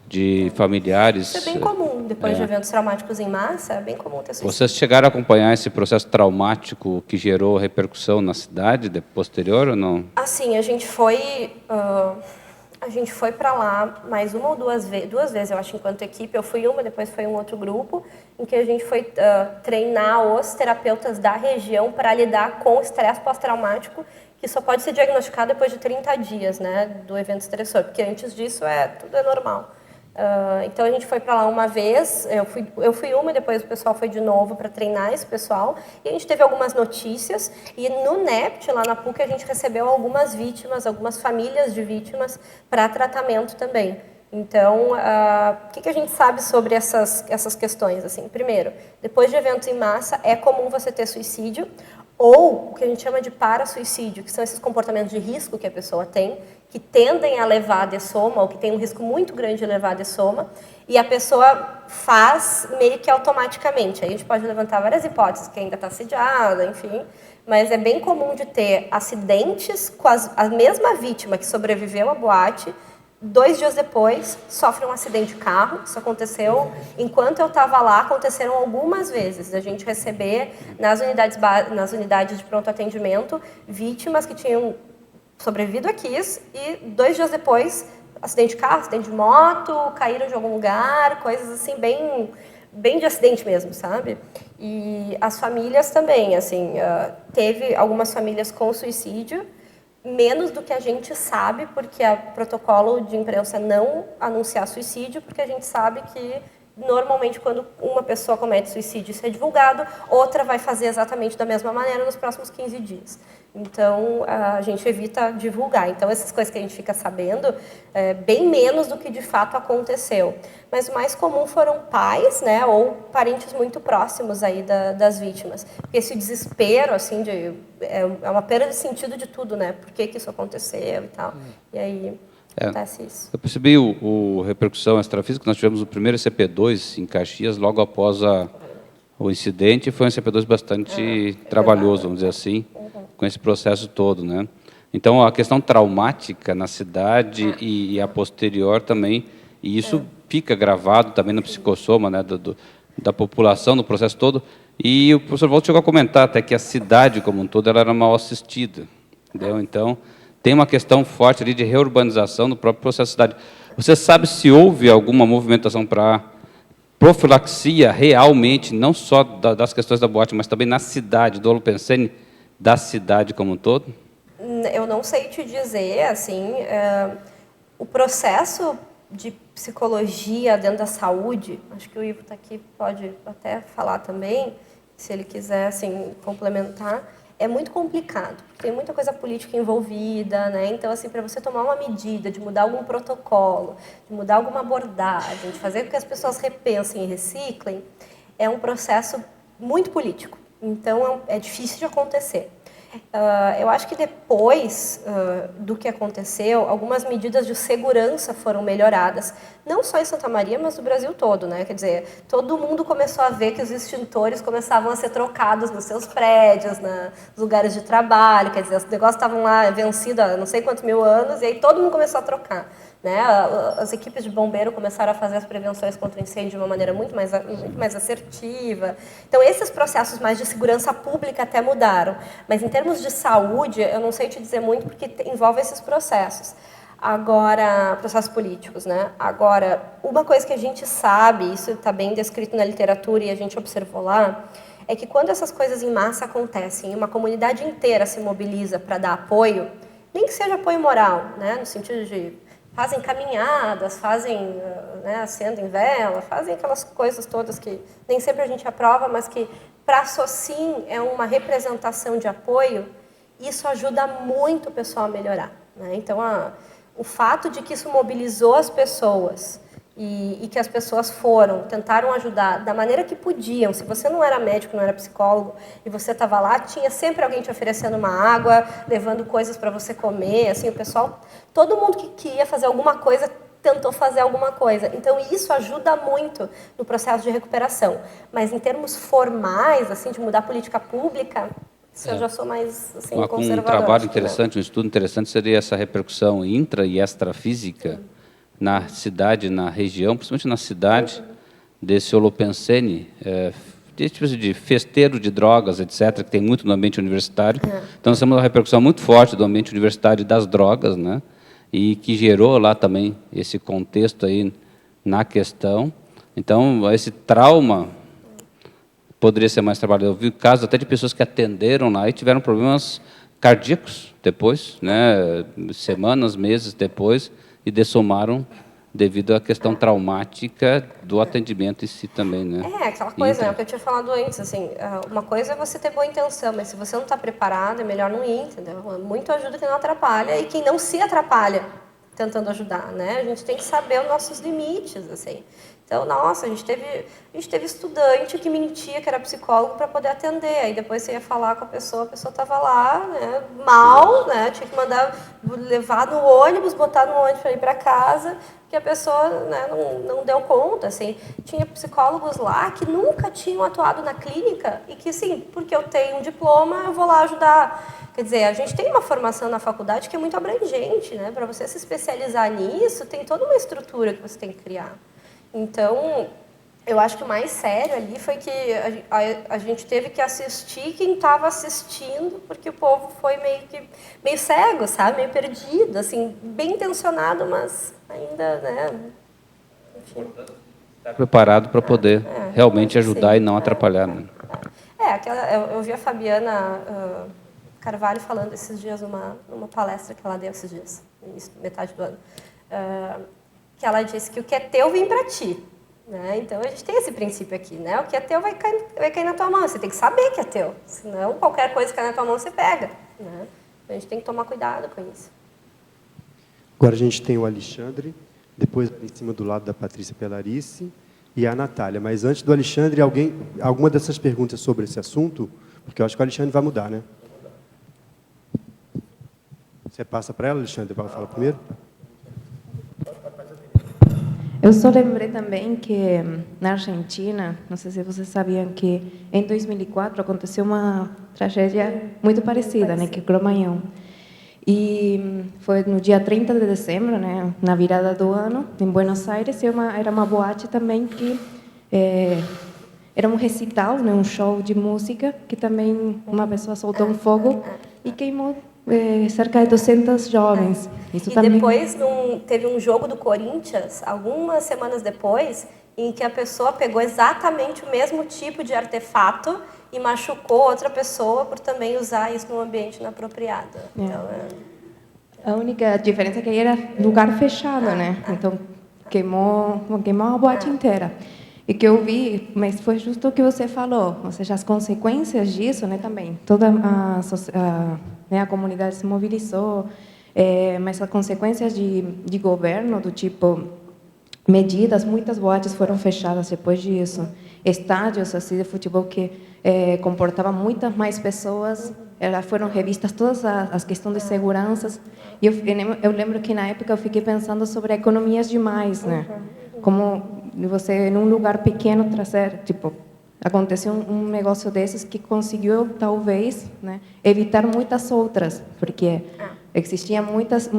De familiares. Isso é bem comum, depois de eventos traumáticos em massa, é bem comum ter suicídio. Vocês chegaram a acompanhar esse processo traumático que gerou repercussão na cidade posterior ou não? Assim, a gente foi para lá mais uma ou duas vezes, eu acho, enquanto equipe. Eu fui uma, depois foi um outro grupo, em que a gente foi treinar os terapeutas da região para lidar com o estresse pós-traumático, que só pode ser diagnosticado depois de 30 dias, né, do evento estressor, porque antes disso tudo é normal. Então a gente foi para lá uma vez, eu fui uma e depois o pessoal foi de novo para treinar esse pessoal, e a gente teve algumas notícias, e no NEPT, lá na PUC, a gente recebeu algumas vítimas, algumas famílias de vítimas para tratamento também. Então, o que a gente sabe sobre essas questões? Assim, primeiro, depois de eventos em massa, é comum você ter suicídio, ou o que a gente chama de parasuicídio, que são esses comportamentos de risco que a pessoa tem, que tendem a levar a dessoma, ou que tem um risco muito grande de levar a dessoma, e a pessoa faz meio que automaticamente. Aí a gente pode levantar várias hipóteses, que ainda está assediada, enfim, mas é bem comum de ter acidentes com a mesma vítima que sobreviveu à boate, 2 dias depois, sofre um acidente de carro. Isso aconteceu enquanto eu estava lá, aconteceram algumas vezes. A gente receber nas unidades de pronto atendimento vítimas que tinham sobrevivido a Kiss e 2 dias depois, acidente de carro, acidente de moto, caíram de algum lugar, coisas assim bem de acidente mesmo, sabe? E as famílias também, assim, teve algumas famílias com suicídio, menos do que a gente sabe, porque o protocolo de imprensa não anunciar suicídio, porque a gente sabe que normalmente quando uma pessoa comete suicídio isso é divulgado, outra vai fazer exatamente da mesma maneira nos próximos 15 dias. Então, a gente evita divulgar. Então, essas coisas que a gente fica sabendo, bem menos do que de fato aconteceu. Mas o mais comum foram pais, né, ou parentes muito próximos aí das vítimas. Porque esse desespero, assim, é uma perda de sentido de tudo, né? Por que isso aconteceu e tal. E aí acontece isso. Eu percebi o repercussão extrafísica. Nós tivemos o primeiro CP2 em Caxias, logo após o incidente. Foi um CP2 bastante trabalhoso, vamos dizer assim, com esse processo todo, né? Então, a questão traumática na cidade e a posterior também, e isso fica gravado também no psicossoma, né, da população, no processo todo. E o professor Walter chegou a comentar até que a cidade como um todo ela era mal assistida, entendeu? Então, tem uma questão forte ali de reurbanização no próprio processo da cidade. Você sabe se houve alguma movimentação para profilaxia realmente, não só das questões da boate, mas também na cidade, do Holopensene, da cidade como um todo? Eu não sei te dizer, assim, o processo de psicologia dentro da saúde, acho que o Ivo está aqui, pode até falar também, se ele quiser, assim, complementar, é muito complicado, tem muita coisa política envolvida, né? Então, assim, para você tomar uma medida, de mudar algum protocolo, de mudar alguma abordagem, de fazer com que as pessoas repensem e reciclem, é um processo muito político. Então, é difícil de acontecer. Eu acho que depois do que aconteceu, algumas medidas de segurança foram melhoradas, não só em Santa Maria, mas no Brasil todo, né? Quer dizer, todo mundo começou a ver que os extintores começavam a ser trocados nos seus prédios, nos lugares de trabalho, quer dizer, os negócios estavam lá vencidos há não sei quantos mil anos, e aí todo mundo começou a trocar. Né? As equipes de bombeiro começaram a fazer as prevenções contra incêndio de uma maneira muito mais assertiva. Então, esses processos mais de segurança pública até mudaram. Mas, em termos de saúde, eu não sei te dizer muito, porque envolve esses processos. Agora, processos políticos, né? Agora, uma coisa que a gente sabe, isso está bem descrito na literatura e a gente observou lá, é que quando essas coisas em massa acontecem e uma comunidade inteira se mobiliza para dar apoio, nem que seja apoio moral, né? No sentido de fazem caminhadas, acendem vela, fazem aquelas coisas todas que nem sempre a gente aprova, mas que para a SOCIM é uma representação de apoio, isso ajuda muito o pessoal a melhorar. Né? Então, o fato de que isso mobilizou as pessoas e que as pessoas foram, tentaram ajudar da maneira que podiam. Se você não era médico, não era psicólogo, e você estava lá, tinha sempre alguém te oferecendo uma água, levando coisas para você comer, assim, o pessoal, todo mundo que ia fazer alguma coisa, tentou fazer alguma coisa. Então, isso ajuda muito no processo de recuperação. Mas, em termos formais, assim, de mudar a política pública, isso eu já sou mais, assim, Um conservadora. trabalho acho que não. interessante, um estudo interessante seria essa repercussão intra e extrafísica na cidade, na região, principalmente na cidade, desse holopensene, desse tipo de festeiro de drogas, etc., que tem muito no ambiente universitário. Então, nós temos uma repercussão muito forte do ambiente universitário e das drogas, né? E que gerou lá também esse contexto aí na questão. Então, esse trauma poderia ser mais trabalhado. Eu vi casos até de pessoas que atenderam lá e tiveram problemas cardíacos depois, né? Semanas, meses depois, e dessomaram devido à questão traumática do atendimento em si também, né? É, aquela coisa, né, o que eu tinha falado antes, assim, uma coisa é você ter boa intenção, mas se você não está preparado, é melhor não ir, entendeu? Muito ajuda quem não atrapalha e quem não se atrapalha tentando ajudar, né? A gente tem que saber os nossos limites, assim. Então, nossa, a gente teve estudante que mentia que era psicólogo para poder atender. Aí depois você ia falar com a pessoa estava lá, né, mal, né, tinha que mandar levar no ônibus, botar no ônibus para ir para casa, que a pessoa, né, não deu conta, assim. Tinha psicólogos lá que nunca tinham atuado na clínica e que, sim, porque eu tenho um diploma, eu vou lá ajudar. Quer dizer, a gente tem uma formação na faculdade que é muito abrangente, né? Para você se especializar nisso, tem toda uma estrutura que você tem que criar. Então, eu acho que o mais sério ali foi que a gente teve que assistir quem estava assistindo, porque o povo foi meio cego, sabe? Meio perdido, assim, bem intencionado, mas ainda, né? Enfim. Estar preparado para poder realmente ajudar Sim, e não atrapalhar, né? Eu vi a Fabiana Carvalho falando esses dias numa palestra que ela deu esses dias, metade do ano, que ela disse que o que é teu vem para ti. Né? Então, a gente tem esse princípio aqui, né? O que é teu vai cair na tua mão, você tem que saber que é teu, senão qualquer coisa que cai na tua mão você pega. Né? A gente tem que tomar cuidado com isso. Agora a gente tem o Alexandre, depois em cima do lado da Patrícia Pelarice e a Natália. Mas antes do Alexandre, alguma dessas perguntas sobre esse assunto? Porque eu acho que o Alexandre vai mudar, né? Você passa para ela, Alexandre, para ela falar primeiro? Eu só lembrei também que na Argentina, não sei se vocês sabiam que em 2004 aconteceu uma tragédia muito parecida, né, que Cromañón. E foi no dia 30 de dezembro, né, na virada do ano, em Buenos Aires, e era uma boate também que era um recital, né, um show de música, que também uma pessoa soltou um fogo e queimou cerca de 200 jovens. Isso e também... depois teve um jogo do Corinthians, algumas semanas depois, em que a pessoa pegou exatamente o mesmo tipo de artefato e machucou outra pessoa por também usar isso num ambiente inapropriado. Então, A única diferença é que aí era lugar fechado, né? Então, queimou a boate inteira. E que eu vi, mas foi justo o que você falou, ou seja, as consequências disso, né, também. Toda a comunidade se mobilizou, mas as consequências de governo, do tipo medidas, muitas boates foram fechadas depois disso. Estádios assim de futebol que comportavam muitas mais pessoas, foram revistas todas as questões de seguranças. E eu lembro que na época eu fiquei pensando sobre economias demais, né? Como você num lugar pequeno trazer, tipo, aconteceu um negócio desses que conseguiu talvez, né, evitar muitas outras, porque existiam muitas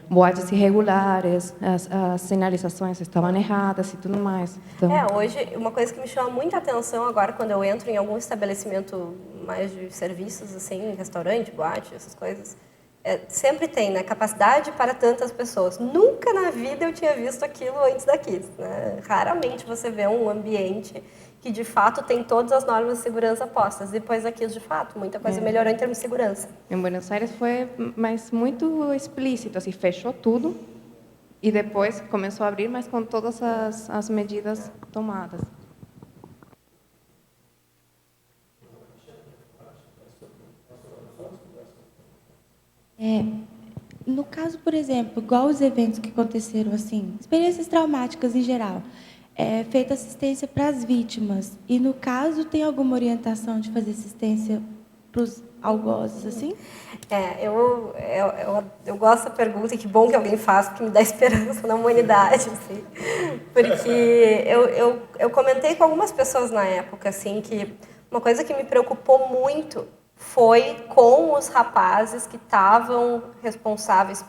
boates irregulares, as sinalizações estavam erradas e tudo mais. Então, hoje, uma coisa que me chama muita atenção agora, quando eu entro em algum estabelecimento mais de serviços, assim, restaurante, boate, essas coisas, sempre tem, né, capacidade para tantas pessoas. Nunca na vida eu tinha visto aquilo antes daqui. Né? Raramente você vê um ambiente que, de fato, tem todas as normas de segurança postas. Depois daqui, de fato, muita coisa melhorou em termos de segurança. Em Buenos Aires foi mas muito explícito, assim, fechou tudo e depois começou a abrir, mas com todas as medidas tomadas. no caso, por exemplo, igual os eventos que aconteceram, assim, experiências traumáticas em geral, é feita assistência para as vítimas. E, no caso, tem alguma orientação de fazer assistência para os algozes, assim? Eu gosto da pergunta, e que bom que alguém faz, porque me dá esperança na humanidade, assim. Porque eu comentei com algumas pessoas na época, assim, que uma coisa que me preocupou muito foi com os rapazes que estavam responsáveis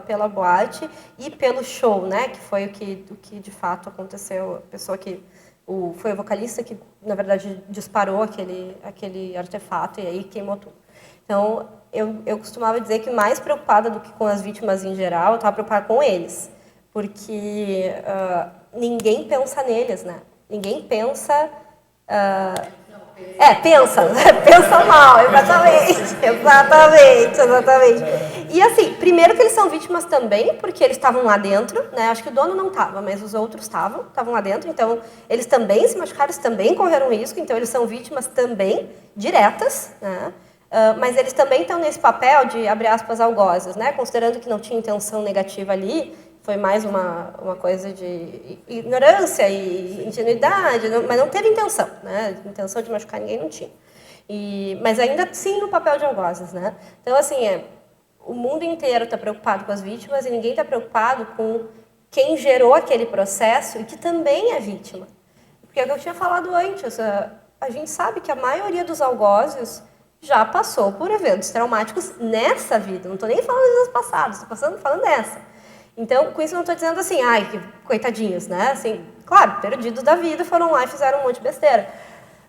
pela boate e pelo show, né? Que foi o que de fato aconteceu. A pessoa que foi o vocalista que, na verdade, disparou aquele artefato e aí queimou tudo. Então, eu costumava dizer que mais preocupada do que com as vítimas em geral, eu estava preocupada com eles. Porque ninguém pensa neles, né? Ninguém pensa... pensa mal, exatamente. E assim, primeiro que eles são vítimas também, porque eles estavam lá dentro, né? Acho que o dono não estava, mas os outros estavam lá dentro, então eles também se machucaram, eles também correram risco, então eles são vítimas também diretas, né? Mas eles também estão nesse papel de, abre aspas, algozes, né? Considerando que não tinha intenção negativa ali, foi mais uma coisa de ignorância e ingenuidade, mas não teve intenção, né? Intenção de machucar ninguém não tinha. Mas ainda sim no papel de algozes, né? Então, assim, o mundo inteiro está preocupado com as vítimas e ninguém está preocupado com quem gerou aquele processo e que também é vítima. Porque é o que eu tinha falado antes, a gente sabe que a maioria dos algozes já passou por eventos traumáticos nessa vida. Não estou nem falando dos anos passados, estou falando dessa. Então, com isso não estou dizendo assim, ai, que coitadinhos, né? Assim, claro, perdidos da vida, foram lá e fizeram um monte de besteira.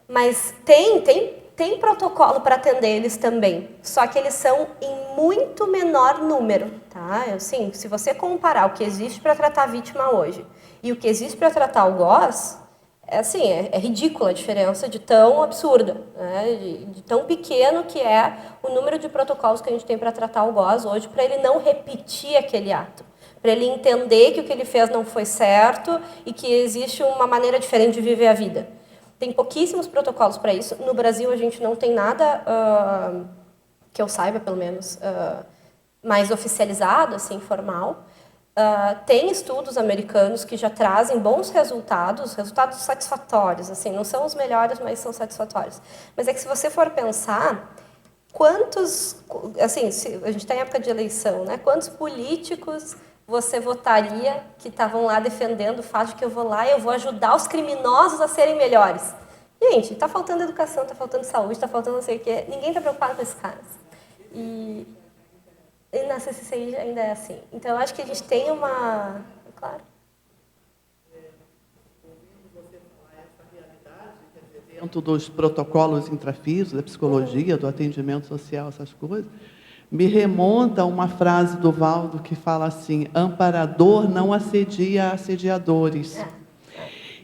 Mas tem protocolo para atender eles também, só que eles são em muito menor número, tá? Assim, se você comparar o que existe para tratar a vítima hoje e o que existe para tratar o algoz, é ridícula a diferença de tão absurda, né? De tão pequeno que é o número de protocolos que a gente tem para tratar o algoz hoje, para ele não repetir aquele ato. Para ele entender que o que ele fez não foi certo e que existe uma maneira diferente de viver a vida. Tem pouquíssimos protocolos para isso. No Brasil, a gente não tem nada, que eu saiba, pelo menos, mais oficializado, assim, formal. Tem estudos americanos que já trazem bons resultados satisfatórios. Assim, não são os melhores, mas são satisfatórios. Mas é que se você for pensar, quantos... Assim, a gente está em época de eleição, né? Quantos políticos você votaria que estavam lá defendendo o fato de que eu vou lá e eu vou ajudar os criminosos a serem melhores? Gente, está faltando educação, está faltando saúde, está faltando não sei o quê. Ninguém está preocupado com esses caras. E na CCCI ainda é assim. Então, eu acho que a gente tem uma... Claro. Dentro dos protocolos intrafísicos, da psicologia, do atendimento social, essas coisas, me remonta a uma frase do Valdo que fala assim: amparador não assedia assediadores.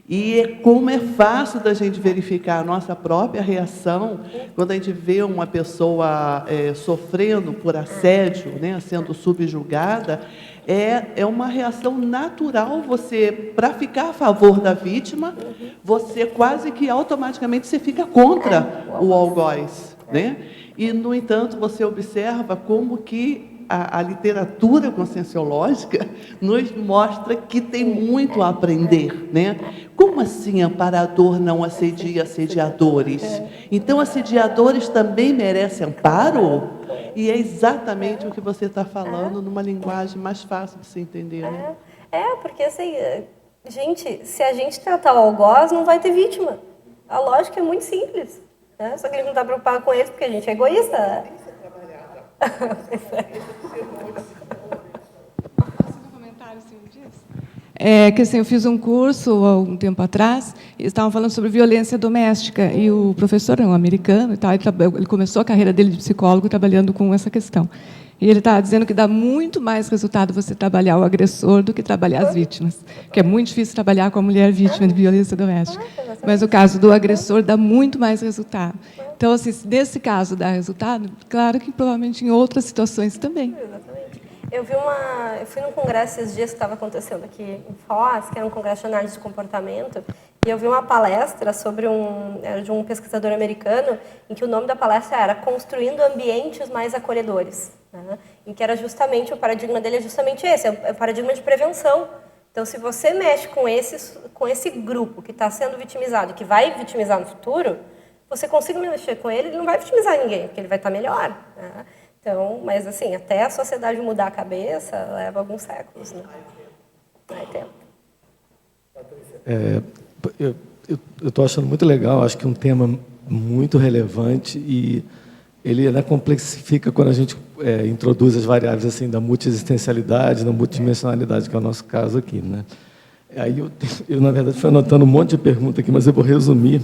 E como é fácil da gente verificar a nossa própria reação quando a gente vê uma pessoa sofrendo por assédio, né, sendo subjugada, é uma reação natural. Você, para ficar a favor da vítima, você quase que automaticamente você fica contra o algoz, né? E, no entanto, você observa como que a literatura conscienciológica nos mostra que tem muito a aprender, né? Como assim amparador não assedia assediadores? Então, assediadores também merecem amparo? E é exatamente o que você está falando numa linguagem mais fácil de se entender, né? Porque assim, gente, se a gente tratar o algoz, não vai ter vítima. A lógica é muito simples. Né? Só que a gente não está preocupado com eles porque a gente é egoísta. Né? Que assim, eu fiz um curso há um tempo atrás e estavam falando sobre violência doméstica e o professor é um americano e tal, ele começou a carreira dele de psicólogo trabalhando com essa questão. E ele estava dizendo que dá muito mais resultado você trabalhar o agressor do que trabalhar as vítimas, que é muito difícil trabalhar com a mulher vítima de violência doméstica. Mas o caso do agressor dá muito mais resultado. Então, assim, se nesse caso dá resultado, claro que provavelmente em outras situações também. Exatamente. Eu fui num congresso esses dias que estava acontecendo aqui em Foz, que era um congresso de análise de comportamento, E eu vi uma palestra era de um pesquisador americano, em que o nome da palestra era Construindo Ambientes Mais Acolhedores, né? Em que era justamente, o paradigma dele é justamente esse, é o paradigma de prevenção. Então, se você mexe com esse grupo que está sendo vitimizado, que vai vitimizar no futuro, você consegue mexer com ele, ele não vai vitimizar ninguém, porque ele vai estar melhor, né? Então, mas assim, até a sociedade mudar a cabeça, leva alguns séculos, né? Vai tempo. Eu estou achando muito legal, acho que é um tema muito relevante e ele, né, complexifica quando a gente introduz as variáveis assim da multiexistencialidade, da multidimensionalidade, que é o nosso caso aqui, né? Aí eu na verdade fui anotando um monte de perguntas aqui, mas eu vou resumir.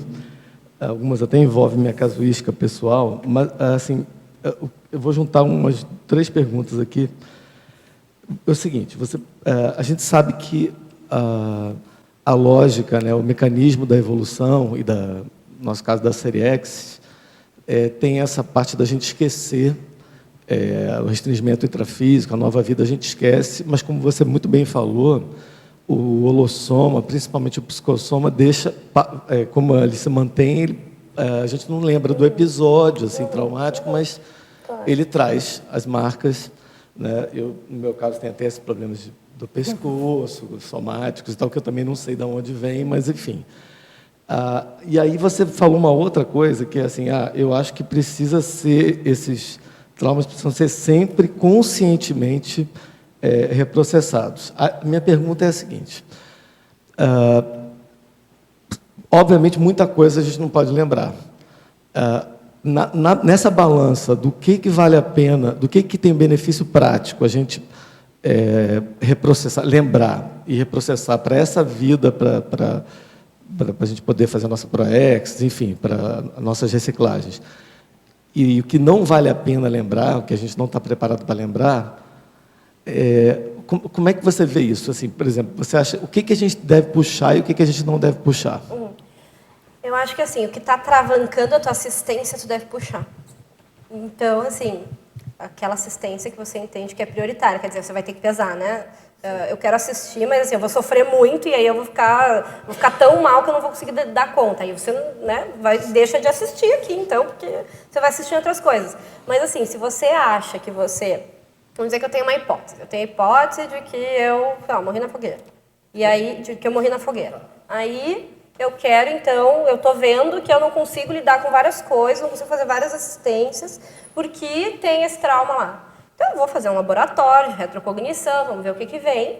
Algumas até envolvem minha casuística pessoal, mas assim, eu vou juntar umas 3 perguntas aqui. É o seguinte, a gente sabe que a lógica, né, o mecanismo da evolução e no nosso caso da série X, tem essa parte da gente esquecer o restringimento intrafísico, a nova vida a gente esquece, mas como você muito bem falou, o holossoma, principalmente o psicossoma, deixa, como ele se mantém, a gente não lembra do episódio assim, traumático, mas ele traz as marcas, né? No meu caso, tem até esses problemas do pescoço, somáticos e tal, que eu também não sei de onde vem, mas enfim. E aí você falou uma outra coisa, que é assim, eu acho que precisa ser, esses traumas precisam ser sempre conscientemente reprocessados. A minha pergunta é a seguinte, obviamente muita coisa a gente não pode lembrar. Nessa balança do que vale a pena, do que tem benefício prático, a gente reprocessar, lembrar e reprocessar para essa vida, para a gente poder fazer a nossa ProEx, enfim, para nossas reciclagens. E o que não vale a pena lembrar, o que a gente não está preparado para lembrar, como é que você vê isso? Assim, por exemplo, você acha o que a gente deve puxar e o que a gente não deve puxar? Eu acho que assim, o que está travancando a tua assistência, tu deve puxar. Então, assim, aquela assistência que você entende que é prioritária, quer dizer, você vai ter que pesar, né? Eu quero assistir, mas assim, eu vou sofrer muito e aí eu vou ficar tão mal que eu não vou conseguir dar conta. Aí você, né, deixa de assistir aqui, então, porque você vai assistir outras coisas. Mas assim, se você acha que você... Vamos dizer que eu tenho uma hipótese. Eu tenho a hipótese de que eu morri na fogueira. E aí, de que eu morri na fogueira. Aí eu quero, então, eu estou vendo que eu não consigo lidar com várias coisas, não consigo fazer várias assistências, porque tem esse trauma lá. Então, eu vou fazer um laboratório de retrocognição, vamos ver o que vem,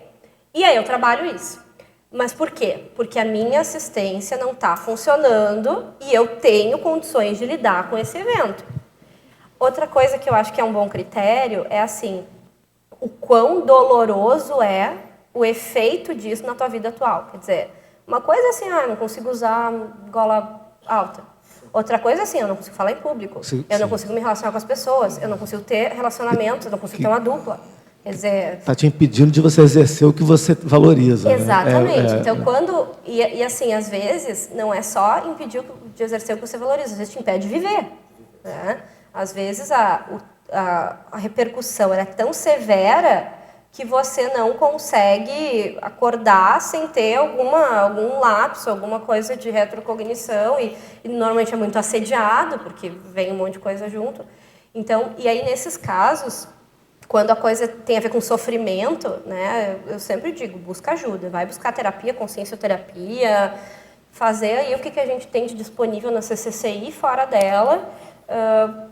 e aí eu trabalho isso. Mas por quê? Porque a minha assistência não está funcionando e eu tenho condições de lidar com esse evento. Outra coisa que eu acho que é um bom critério é, assim, o quão doloroso é o efeito disso na tua vida atual. Quer dizer, uma coisa é assim, eu não consigo usar gola alta. Outra coisa é assim, eu não consigo falar em público, eu não consigo me relacionar com as pessoas, eu não consigo ter relacionamentos, eu não consigo ter uma dupla. Quer dizer... Está te impedindo de você exercer o que você valoriza. Exatamente. Né? Então, quando... E assim, às vezes, não é só impedir de exercer o que você valoriza, às vezes te impede de viver. Né? Às vezes, a repercussão é tão severa que você não consegue acordar sem ter algum lapso, alguma coisa de retrocognição, e normalmente é muito assediado, porque vem um monte de coisa junto. Então, e aí, nesses casos, quando a coisa tem a ver com sofrimento, né, eu sempre digo, busca ajuda, vai buscar terapia, consciencioterapia, fazer aí o que a gente tem de disponível na CCCI fora dela,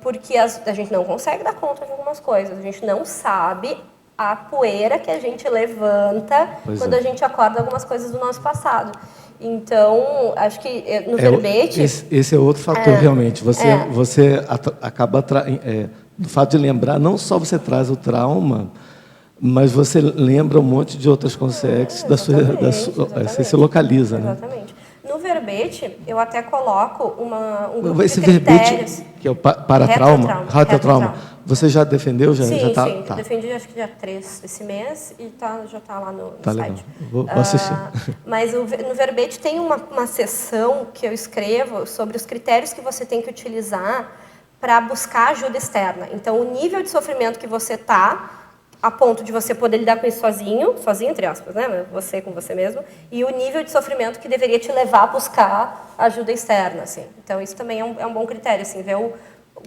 porque a gente não consegue dar conta de algumas coisas, a gente não sabe a poeira que a gente levanta quando a gente acorda algumas coisas do nosso passado. Então, acho que no verbete... Esse é outro fator, realmente. Você acaba... do fato de lembrar, não só você traz o trauma, mas você lembra um monte de outras consequências você se localiza. Exatamente. Né? No verbete, eu até coloco um grupo esse de critérios. Verbete, que é o paratrauma, retrotrauma, você já defendeu? Sim, tá, sim. Tá. Defendi, acho que dia 3 desse mês, e já está lá no tá site. Legal. Vou assistir. Mas no verbete tem uma seção que eu escrevo sobre os critérios que você tem que utilizar para buscar ajuda externa. Então, o nível de sofrimento que você está a ponto de você poder lidar com isso sozinho, entre aspas, né? Você com você mesmo, e o nível de sofrimento que deveria te levar a buscar ajuda externa, assim. Então, isso também é um bom critério, assim, ver o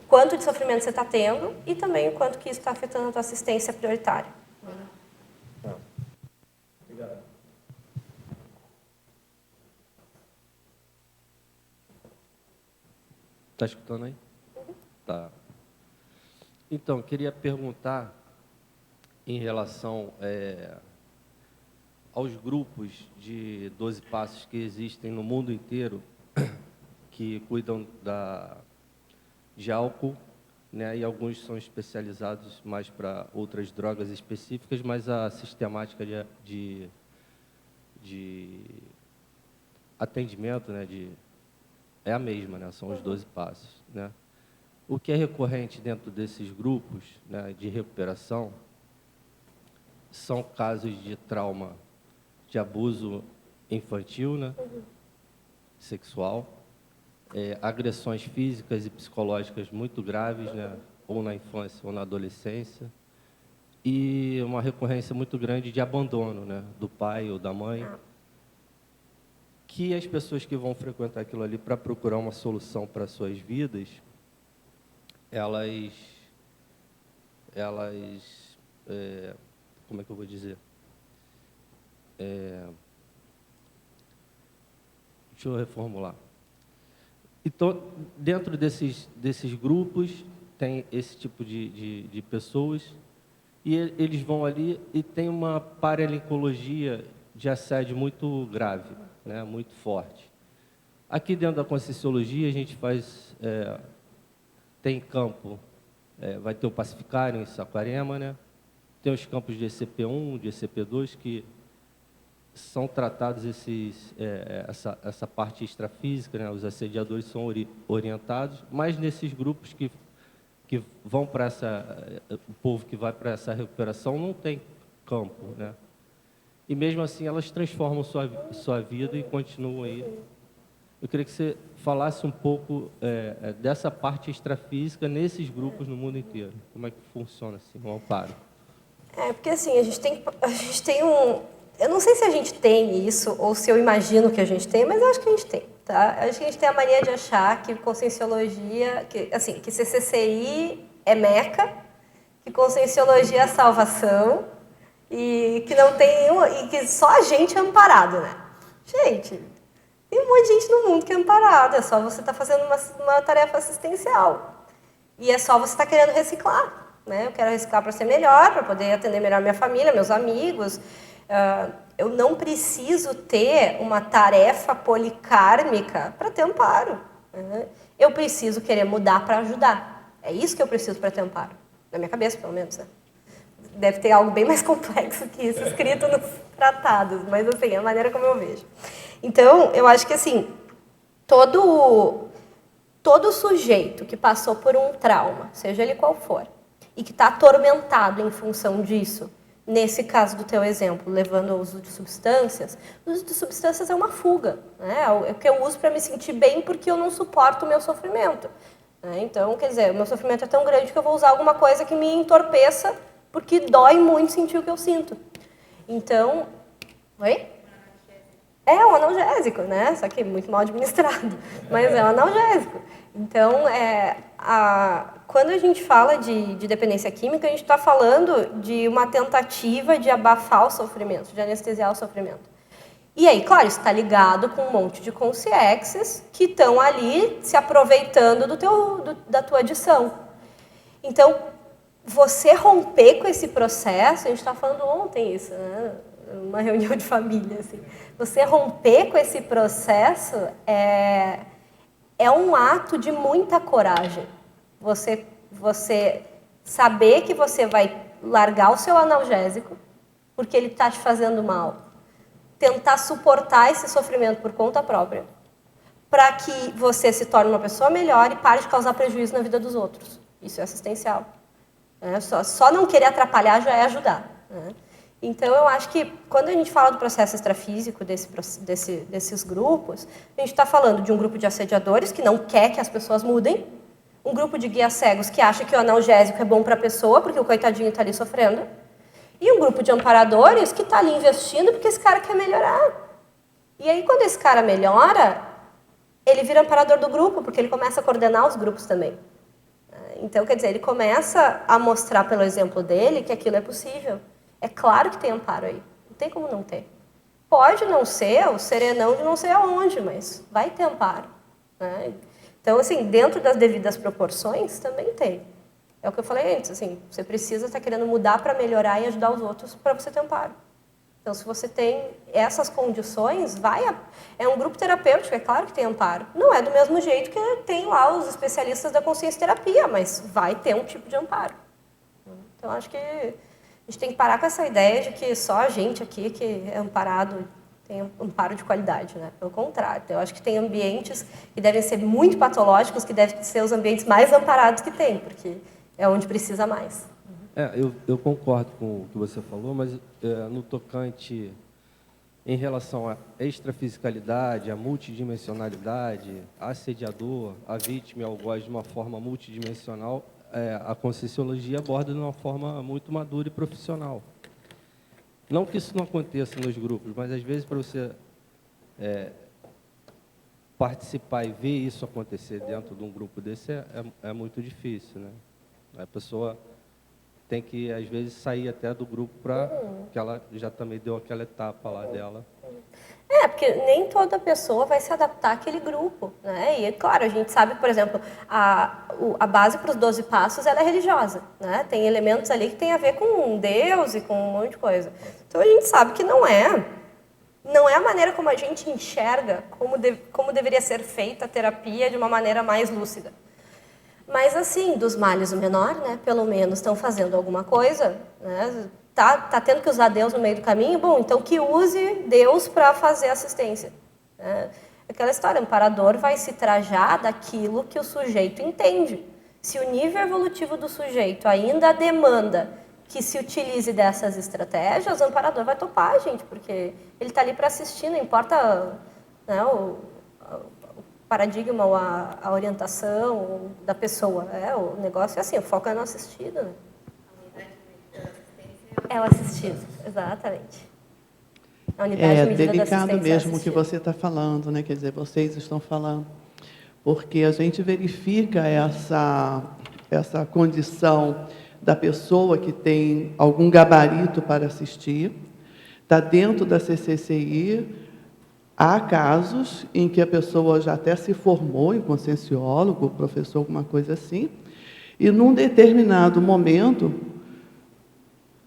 quanto de sofrimento você está tendo e também o quanto que isso está afetando a tua assistência prioritária. Obrigado. Está escutando aí? Tá. Então, queria perguntar em relação aos grupos de 12 passos que existem no mundo inteiro que cuidam de álcool, né, e alguns são especializados mais para outras drogas específicas, mas a sistemática de atendimento, né, é a mesma, né, são os 12 passos, né. O que é recorrente dentro desses grupos, né, de recuperação são casos de trauma de abuso infantil, né, sexual, agressões físicas e psicológicas muito graves, né, ou na infância ou na adolescência, e uma recorrência muito grande de abandono, né, do pai ou da mãe, que as pessoas que vão frequentar aquilo ali para procurar uma solução para suas vidas, elas como é que eu vou dizer? Deixa eu reformular. Então, dentro desses grupos, tem esse tipo de pessoas, e eles vão ali e tem uma paralincologia de assédio muito grave, né, muito forte. Aqui dentro da Conscienciologia, a gente faz... tem campo, vai ter o Pacificário em Saquarema, né? Tem os campos de ECP1, de ECP2, que são tratados essa parte extrafísica, né? Os assediadores são orientados, mas nesses grupos que vão para o povo que vai para essa recuperação não tem campo, né? E mesmo assim elas transformam sua vida e continuam aí. Eu queria que você falasse um pouco dessa parte extrafísica nesses grupos no mundo inteiro. Como é que funciona assim, o amparo? Porque assim, a gente tem um... Eu não sei se a gente tem isso, ou se eu imagino que a gente tem, mas eu acho que a gente tem, tá? Acho que a gente tem a mania de achar que Conscienciologia, que CCCI é Meca, que Conscienciologia é salvação, e que não tem e que só a gente é amparado, né? Gente, tem um monte de gente no mundo que é amparado, é só você estar fazendo uma tarefa assistencial. E é só você estar querendo reciclar, né? Eu quero reciclar para ser melhor, para poder atender melhor minha família, meus amigos. Eu não preciso ter uma tarefa policármica para ter amparo, né? Eu preciso querer mudar para ajudar. É isso que eu preciso para ter amparo. Na minha cabeça, pelo menos, né? Deve ter algo bem mais complexo que isso escrito nos tratados, mas assim, é a maneira como eu vejo. Então, eu acho que assim, todo sujeito que passou por um trauma, seja ele qual for, e que está atormentado em função disso, nesse caso do teu exemplo, levando ao uso de substâncias, o uso de substâncias é uma fuga, né? É o que eu uso para me sentir bem porque eu não suporto o meu sofrimento, né? Então, quer dizer, o meu sofrimento é tão grande que eu vou usar alguma coisa que me entorpeça porque dói muito sentir o que eu sinto. Então, oi? É um analgésico, né? Só que muito mal administrado, mas é um analgésico. Então, quando a gente fala de dependência química, a gente está falando de uma tentativa de abafar o sofrimento, de anestesiar o sofrimento. E aí, claro, isso está ligado com um monte de consciexes que estão ali se aproveitando da tua adição. Então, você romper com esse processo, a gente está falando ontem isso, né? Uma reunião de família, assim. Você romper com esse processo é um ato de muita coragem. Você saber que você vai largar o seu analgésico porque ele está te fazendo mal. Tentar suportar esse sofrimento por conta própria para que você se torne uma pessoa melhor e pare de causar prejuízo na vida dos outros. Isso é assistencial. Só não querer atrapalhar já é ajudar, né? Então, eu acho que quando a gente fala do processo extrafísico desses grupos, a gente está falando de um grupo de assediadores que não quer que as pessoas mudem, um grupo de guias cegos que acha que o analgésico é bom para a pessoa, porque o coitadinho está ali sofrendo, E um grupo de amparadores que está ali investindo porque esse cara quer melhorar. E aí, quando esse cara melhora, ele vira amparador do grupo, porque ele começa a coordenar os grupos também. Então, quer dizer, ele começa a mostrar pelo exemplo dele que aquilo é possível. É claro que tem amparo aí. Não tem como não ter. Pode não ser o serenão de não sei aonde, mas vai ter amparo. Né? Então, assim, dentro das devidas proporções, também tem. É o que eu falei antes, assim, você precisa estar querendo mudar para melhorar e ajudar os outros para você ter amparo. Então, se você tem essas condições, é um grupo terapêutico, é claro que tem amparo. Não é do mesmo jeito que tem lá os especialistas da consciência terapia, mas vai ter um tipo de amparo. Então, acho que a gente tem que parar com essa ideia de que só a gente aqui que é amparado tem amparo de qualidade, né? Pelo contrário, eu acho que tem ambientes que devem ser muito patológicos, que devem ser os ambientes mais amparados que tem, porque é onde precisa mais. Eu concordo com o que você falou, mas no tocante em relação à extrafisicalidade, à multidimensionalidade, assediador, a vítima e algoz de uma forma multidimensional, a Conscienciologia aborda de uma forma muito madura e profissional. Não que isso não aconteça nos grupos, mas às vezes para você participar e ver isso acontecer dentro de um grupo desse é muito difícil, né? A pessoa tem que, às vezes, sair até do grupo para que ela já também deu aquela etapa lá dela. Porque nem toda pessoa vai se adaptar àquele grupo, né? E, claro, a gente sabe, por exemplo, a base para os 12 passos ela é religiosa, né? Tem elementos ali que tem a ver com Deus e com um monte de coisa. Então, a gente sabe que não é a maneira como a gente enxerga como deveria ser feita a terapia de uma maneira mais lúcida. Mas, assim, dos males o menor, né? Pelo menos estão fazendo alguma coisa, né? Tá tendo que usar Deus no meio do caminho? Bom, então que use Deus para fazer assistência. Né? Aquela história, o amparador vai se trajar daquilo que o sujeito entende. Se o nível evolutivo do sujeito ainda demanda que se utilize dessas estratégias, o amparador vai topar, gente, porque ele está ali para assistir, não importa, né, o paradigma ou a orientação da pessoa. O negócio é assim, o foco é no assistido. Né? É o assistido, exatamente. A unidade de medida da delicado assistência mesmo o que você está falando, né? Quer dizer, vocês estão falando. Porque a gente verifica essa condição da pessoa que tem algum gabarito para assistir, está dentro da CCCI. Há casos em que a pessoa já até se formou em conscienciólogo, professor, alguma coisa assim, e num determinado momento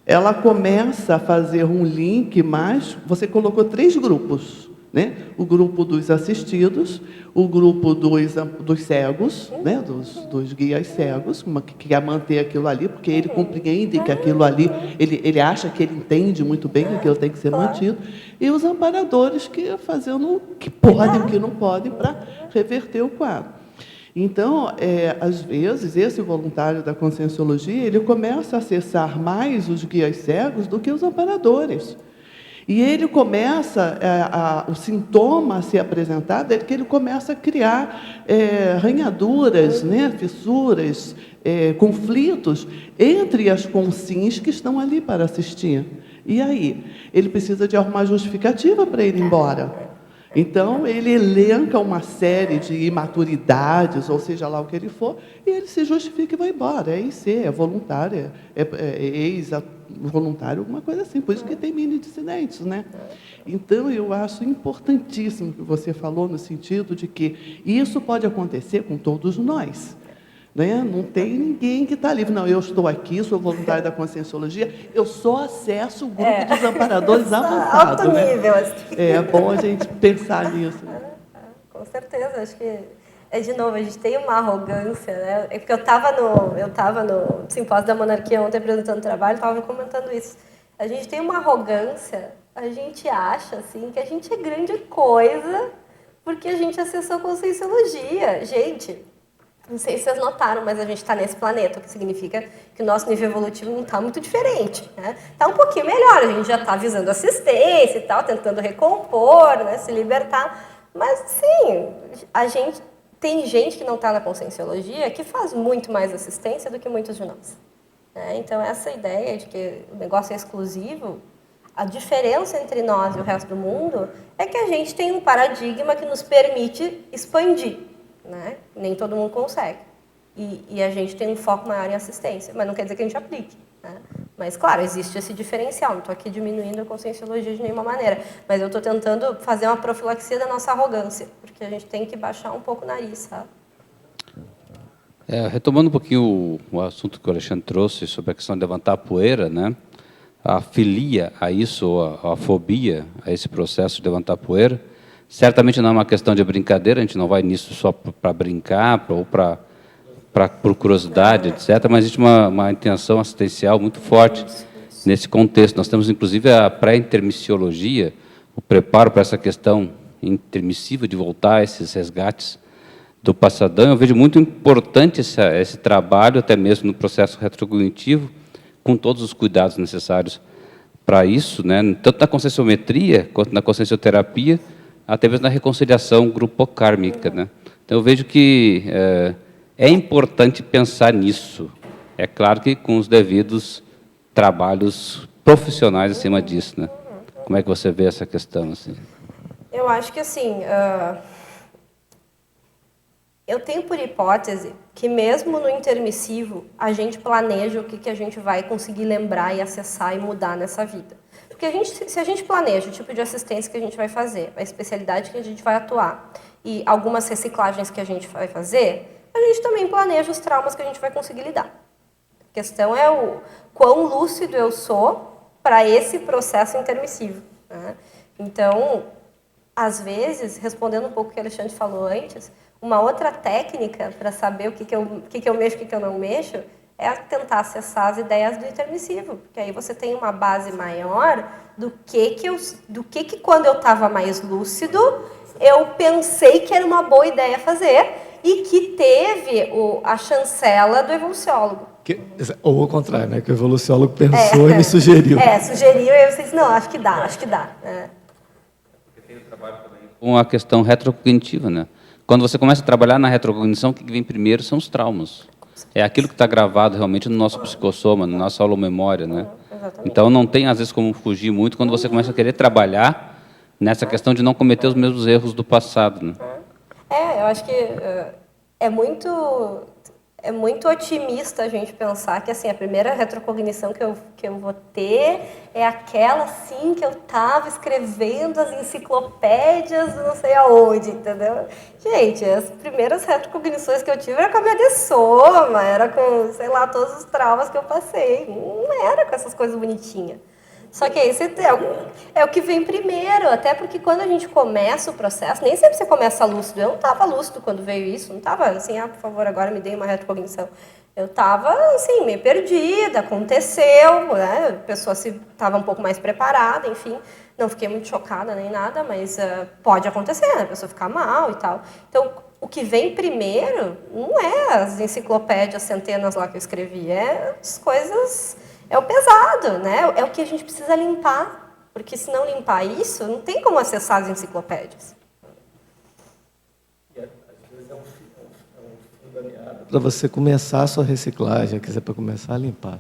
ela começa a fazer um link, mas você colocou 3 grupos, né? O grupo dos assistidos, o grupo dos cegos, né? dos guias cegos, que quer manter aquilo ali, porque ele compreende que aquilo ali, ele acha que ele entende muito bem que aquilo tem que ser mantido, e os amparadores que fazendo o que podem, o que não podem, para reverter o quadro. Então, às vezes, esse voluntário da Conscienciologia, ele começa a acessar mais os guias cegos do que os amparadores. E ele começa, o sintoma a se apresentar é que ele começa a criar ranhaduras, né, fissuras, conflitos entre as consciências que estão ali para assistir. E aí? Ele precisa de alguma justificativa para ir embora. Então, ele elenca uma série de imaturidades, ou seja lá o que ele for, e ele se justifica e vai embora. É IC, é voluntário, é ex-voluntário, alguma coisa assim. Por isso que tem mini-dissidentes, né? Então, eu acho importantíssimo o que você falou, no sentido de que isso pode acontecer com todos nós. Né? Não tem ninguém que está livre. Não, eu estou aqui, sou voluntário da Conscienciologia, eu só acesso o grupo dos amparadores avançado. Alto nível. Né? É bom a gente pensar nisso. Com certeza, acho que, de novo, a gente tem uma arrogância, né? Porque eu estava no simpósio da monarquia ontem apresentando trabalho, estava comentando isso. A gente tem uma arrogância, a gente acha assim, que a gente é grande coisa porque a gente acessou a Conscienciologia. Gente, não sei se vocês notaram, mas a gente está nesse planeta, o que significa que o nosso nível evolutivo não está muito diferente. Está um pouquinho melhor, a gente já está visando assistência e tal, tentando recompor, né, se libertar. Mas, sim, tem gente que não está na Conscienciologia que faz muito mais assistência do que muitos de nós. né? Então, essa ideia de que o negócio é exclusivo, a diferença entre nós e o resto do mundo é que a gente tem um paradigma que nos permite expandir, né? Nem todo mundo consegue. E a gente tem um foco maior em assistência, mas não quer dizer que a gente aplique, né? Mas, claro, existe esse diferencial. Não estou aqui diminuindo a conscienciologia de nenhuma maneira, mas eu estou tentando fazer uma profilaxia da nossa arrogância, porque a gente tem que baixar um pouco o nariz, sabe? Retomando um pouquinho o assunto que o Alexandre trouxe sobre a questão de levantar a poeira, né? A filia a isso, ou a fobia a esse processo de levantar a poeira, certamente não é uma questão de brincadeira, a gente não vai nisso só para brincar ou por curiosidade, etc., mas existe uma intenção assistencial muito forte nesse contexto. Nós temos, inclusive, a pré-intermissiologia, o preparo para essa questão intermissiva de voltar a esses resgates do passadão. Eu vejo muito importante esse trabalho, até mesmo no processo retrocognitivo, com todos os cuidados necessários para isso, né? Tanto na conscienciometria, quanto na consciencioterapia, até mesmo na reconciliação grupocármica, né? Então, eu vejo que é importante pensar nisso. É claro que com os devidos trabalhos profissionais acima disso, né? Como é que você vê essa questão, assim? Eu acho que, assim, eu tenho por hipótese que mesmo no intermissivo, a gente planeja o que a gente vai conseguir lembrar e acessar e mudar nessa vida. Porque se a gente planeja o tipo de assistência que a gente vai fazer, a especialidade que a gente vai atuar e algumas reciclagens que a gente vai fazer, a gente também planeja os traumas que a gente vai conseguir lidar. A questão é o quão lúcido eu sou para esse processo intermissivo, né? Então, às vezes, respondendo um pouco o que o Alexandre falou antes, uma outra técnica para saber o que eu mexo e o que eu não mexo é tentar acessar as ideias do intermissivo, porque aí você tem uma base maior do que quando eu estava mais lúcido, eu pensei que era uma boa ideia fazer e que teve a chancela do evoluciólogo. Ou o contrário, né? Que o evoluciólogo pensou e me sugeriu. Sugeriu e eu disse, não, acho que dá. Tem o trabalho também com a questão retrocognitiva, né? Quando você começa a trabalhar na retrocognição, o que vem primeiro são os traumas. É aquilo que está gravado realmente no nosso psicossoma, na nossa holomemória, né? Então, não tem, às vezes, como fugir muito quando você começa a querer trabalhar nessa questão de não cometer os mesmos erros do passado, né? Eu acho que é muito otimista a gente pensar que, assim, a primeira retrocognição que eu vou ter é aquela, assim, que eu estava escrevendo as enciclopédias não sei aonde, entendeu? Gente, as primeiras retrocognições que eu tive era com a minha dessoma, era com, sei lá, todos os traumas que eu passei. Não era com essas coisas bonitinhas. Só que esse é o que vem primeiro, até porque quando a gente começa o processo, nem sempre você começa lúcido. Eu não estava lúcido quando veio isso, não estava assim, por favor, agora me dê uma retrocognição. Eu estava, assim, meio perdida, aconteceu, né? A pessoa estava um pouco mais preparada, enfim. Não fiquei muito chocada nem nada, mas pode acontecer, né? A pessoa ficar mal e tal. Então, o que vem primeiro não é as enciclopédias, centenas lá que eu escrevi, é as coisas... É o pesado, né? É o que a gente precisa limpar, porque se não limpar isso, não tem como acessar as enciclopédias. Para você começar a sua reciclagem, quer dizer, para começar a limpar.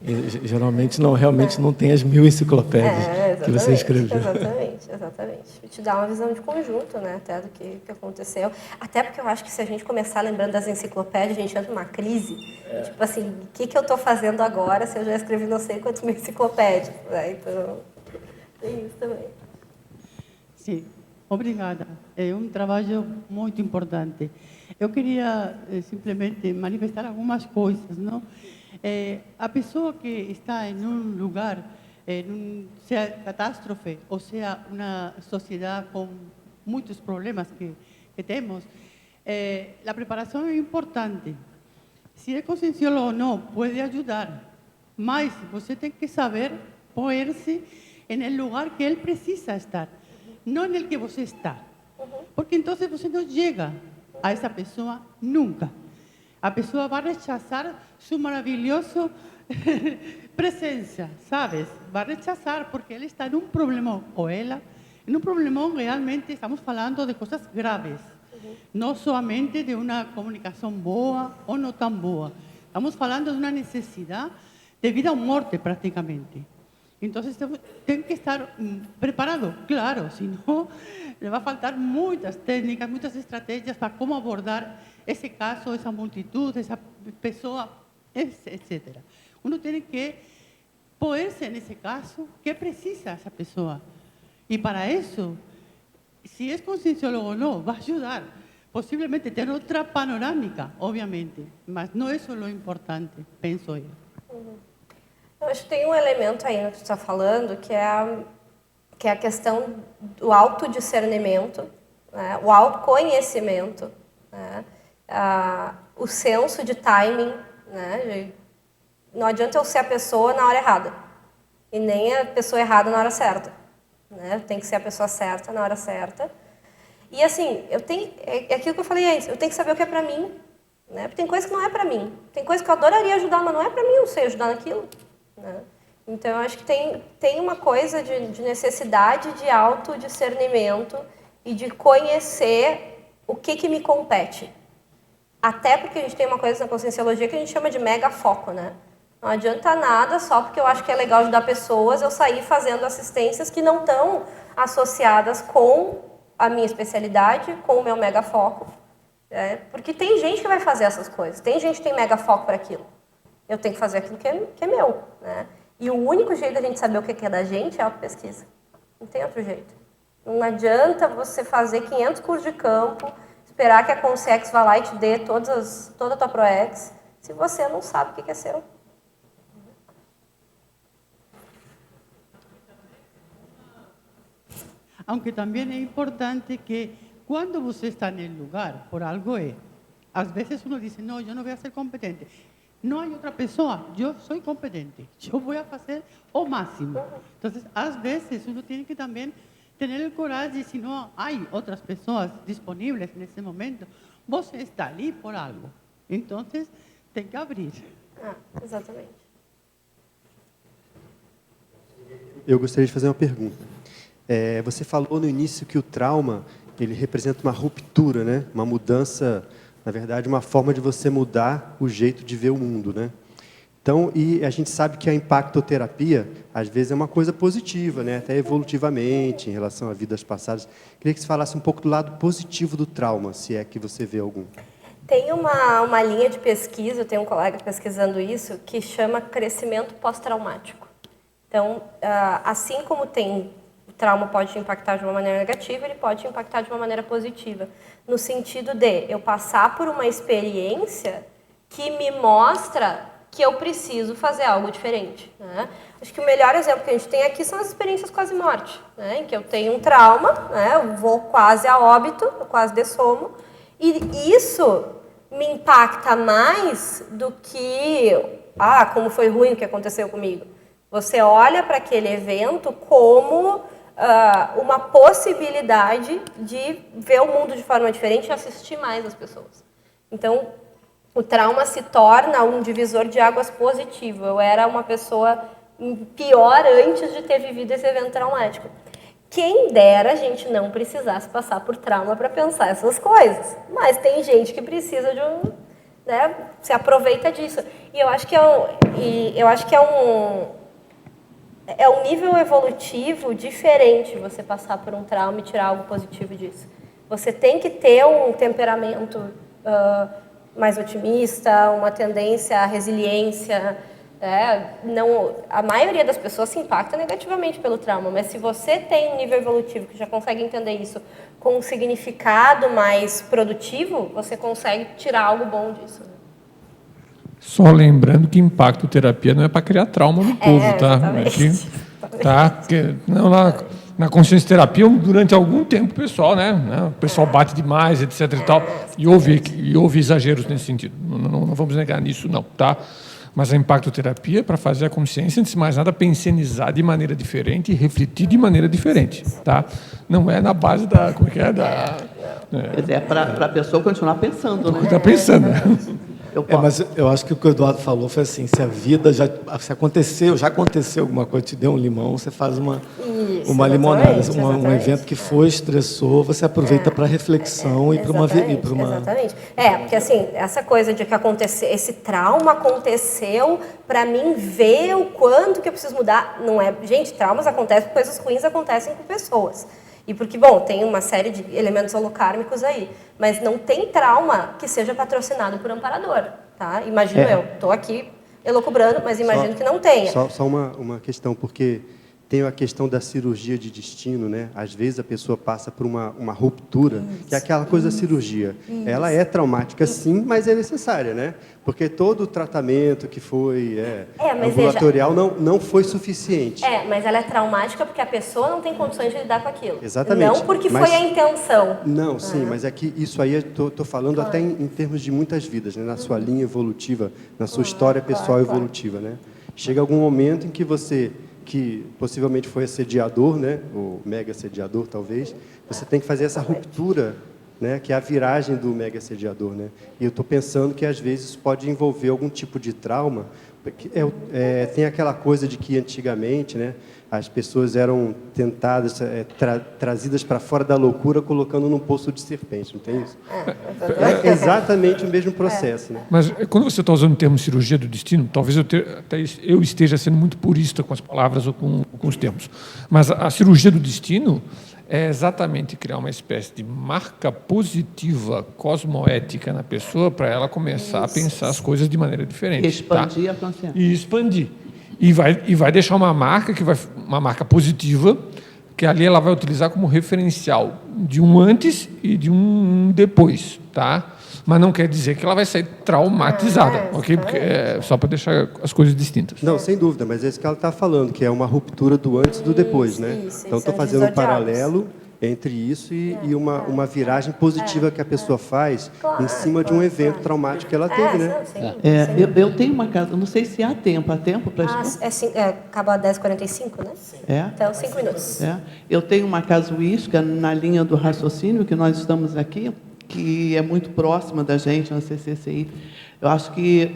E, geralmente realmente não tem as 1000 enciclopédias que você escreveu. Exatamente. E te dá uma visão de conjunto, né, até do que aconteceu. Até porque eu acho que se a gente começar lembrando das enciclopédias, a gente entra numa crise. Tipo assim, o que eu estou fazendo agora se eu já escrevi não sei quantas 1000 enciclopédias? Né? Então, tem isso também. Sim, obrigada. É um trabalho muito importante. Eu queria simplesmente manifestar algumas coisas, não? A pessoa que está em um lugar, seja catástrofe, ou seja uma sociedade com muitos problemas que temos, a preparação é importante. Se é conscienciólogo ou não, pode ajudar, mas você tem que saber pôr-se no lugar que ele precisa estar, não no que você está, porque então você não chega a essa pessoa nunca. A pessoa vai rechazar sua maravilhosa presença, sabes? Vai rechazar porque ele está num problemão, ou ela, num problemão realmente estamos falando de coisas graves, não somente de uma comunicação boa ou não tão boa. Estamos falando de uma necessidade de vida ou morte, praticamente. Então, tem que estar preparado, claro, senão le vai faltar muitas técnicas, muitas estratégias para como abordar esse caso, essa multitud, essa pessoa, etc. Uno tem que pôr-se nesse caso, que precisa essa pessoa. E para isso, se é conscienciólogo ou não, vai ajudar. Possivelmente ter outra panorâmica, obviamente, mas não é só o importante, penso eu. Eu acho que tem um elemento aí no que tu está falando, que é a questão do autodiscernimento, né? O autoconhecimento, né? O senso de timing, né? Não adianta eu ser a pessoa na hora errada, e nem a pessoa errada na hora certa, né? Tem que ser a pessoa certa na hora certa. E assim, é aquilo que eu falei antes, eu tenho que saber o que é para mim, né? Porque tem coisa que não é para mim, tem coisa que eu adoraria ajudar, mas não é para mim, eu não sei ajudar naquilo, né? Então, eu acho que tem uma coisa de necessidade de autodiscernimento e de conhecer o que me compete. Até porque a gente tem uma coisa na conscienciologia que a gente chama de mega foco, né? Não adianta nada só porque eu acho que é legal ajudar pessoas eu sair fazendo assistências que não estão associadas com a minha especialidade, com o meu mega foco. Porque tem gente que vai fazer essas coisas, tem gente que tem mega foco para aquilo. Eu tenho que fazer aquilo que é meu, né? E o único jeito da gente saber o que é da gente é a autopesquisa. Não tem outro jeito. Não adianta você fazer 500 cursos de campo, esperar que a Consex vá lá e te dê toda a tua ProEx, se você não sabe o que é seu. Aunque também é importante que, quando você está no lugar, por algo é. Às vezes uno diz, não, eu não vou ser competente. Não há outra pessoa, eu sou competente, eu vou fazer o máximo. Então, às vezes, uno tem que também ter a coragem, se não há outras pessoas disponíveis nesse momento, você está ali por algo. Então, tem que abrir. Exatamente. Eu gostaria de fazer uma pergunta. Você falou no início que o trauma ele representa uma ruptura, né? Uma mudança, na verdade, uma forma de você mudar o jeito de ver o mundo, né? Então, e a gente sabe que a impactoterapia, às vezes, é uma coisa positiva, né? Até evolutivamente, em relação a vidas passadas. Queria que você falasse um pouco do lado positivo do trauma, se é que você vê algum. Tem uma linha de pesquisa, eu tenho um colega pesquisando isso, que chama crescimento pós-traumático. Então, assim como o trauma pode te impactar de uma maneira negativa, ele pode te impactar de uma maneira positiva. No sentido de eu passar por uma experiência que me mostra que eu preciso fazer algo diferente, né? Acho que o melhor exemplo que a gente tem aqui são as experiências quase-morte, né? Em que eu tenho um trauma, né? Eu vou quase a óbito, eu quase dessomo, e isso me impacta mais do que, como foi ruim o que aconteceu comigo. Você olha para aquele evento como uma possibilidade de ver o mundo de forma diferente e assistir mais as pessoas. Então, o trauma se torna um divisor de águas positivo. Eu era uma pessoa pior antes de ter vivido esse evento traumático. Quem dera a gente não precisasse passar por trauma para pensar essas coisas. Mas tem gente que precisa de se aproveita disso. E eu acho que é um nível evolutivo diferente você passar por um trauma e tirar algo positivo disso. Você tem que ter um temperamento mais otimista, uma tendência à resiliência. A maioria das pessoas se impacta negativamente pelo trauma, mas se você tem um nível evolutivo que já consegue entender isso com um significado mais produtivo, você consegue tirar algo bom disso. Só lembrando que impactoterapia não é para criar trauma no povo, tá? Na consciência terapia, durante algum tempo, o pessoal bate demais, etc. e tal, e houve exageros nesse sentido. Não vamos negar nisso, não, tá? Mas a impactoterapia é para fazer a consciência, antes de mais nada, pensionizar de maneira diferente e refletir de maneira diferente, tá? Não é na base da... Como é que é? É para a pessoa continuar pensando, né? Está pensando, né? eu posso. Mas eu acho que o que o Eduardo falou foi assim, se a vida já aconteceu alguma coisa, te deu um limão, você faz uma limonada, um evento que foi, estressou, você aproveita para reflexão e para uma... Exatamente. Porque assim, essa coisa de que esse trauma aconteceu para mim ver o quanto que eu preciso mudar, não é... Gente, traumas acontecem, coisas ruins acontecem com pessoas. E porque, bom, tem uma série de elementos holocármicos aí, mas não tem trauma que seja patrocinado por amparador, tá? Imagino eu, estou aqui elucubrando, mas imagino que não tenha. Só uma questão, porque tem a questão da cirurgia de destino, né? Às vezes a pessoa passa por uma ruptura, que é aquela coisa da cirurgia. Ela é traumática, sim, mas é necessária, né? Porque todo o tratamento que foi ambulatorial não foi suficiente. Mas ela é traumática porque a pessoa não tem condições de lidar com aquilo. Exatamente. Não porque foi a intenção. Não, sim, mas é que isso aí eu estou falando até em termos de muitas vidas, né? Na sua linha evolutiva, na sua história pessoal evolutiva, né? Chega algum momento em que você, que possivelmente foi assediador, né? O mega assediador, talvez, você tem que fazer essa ruptura, né, que é a viragem do mega assediador, né? E eu estou pensando que às vezes pode envolver algum tipo de trauma, porque tem aquela coisa de que antigamente, né, as pessoas eram tentadas, trazidas para fora da loucura, colocando num poço de serpente, não tem isso? É exatamente o mesmo processo, né? Mas quando você está usando o termo cirurgia do destino, talvez eu esteja sendo muito purista com as palavras ou com os termos, mas a cirurgia do destino é exatamente criar uma espécie de marca positiva cosmoética na pessoa para ela começar a pensar as coisas de maneira diferente. Expandir a consciência. E expandir. E vai deixar uma marca uma marca positiva, que ali ela vai utilizar como referencial de um antes e de um depois, tá? Mas não quer dizer que ela vai sair traumatizada, ok? Porque é só para deixar as coisas distintas. Não, sem dúvida, mas é isso que ela está falando, que é uma ruptura do antes e do depois, né? Então, estou fazendo um paralelo entre isso e uma viragem positiva que a pessoa faz em cima de um evento traumático que ela teve, né? Eu tenho uma casa, não sei se há tempo para acaba às 10h45, né? Então, 5 minutos. Eu tenho uma casuística na linha do raciocínio que nós estamos aqui, que é muito próxima da gente na CCCI. Eu acho que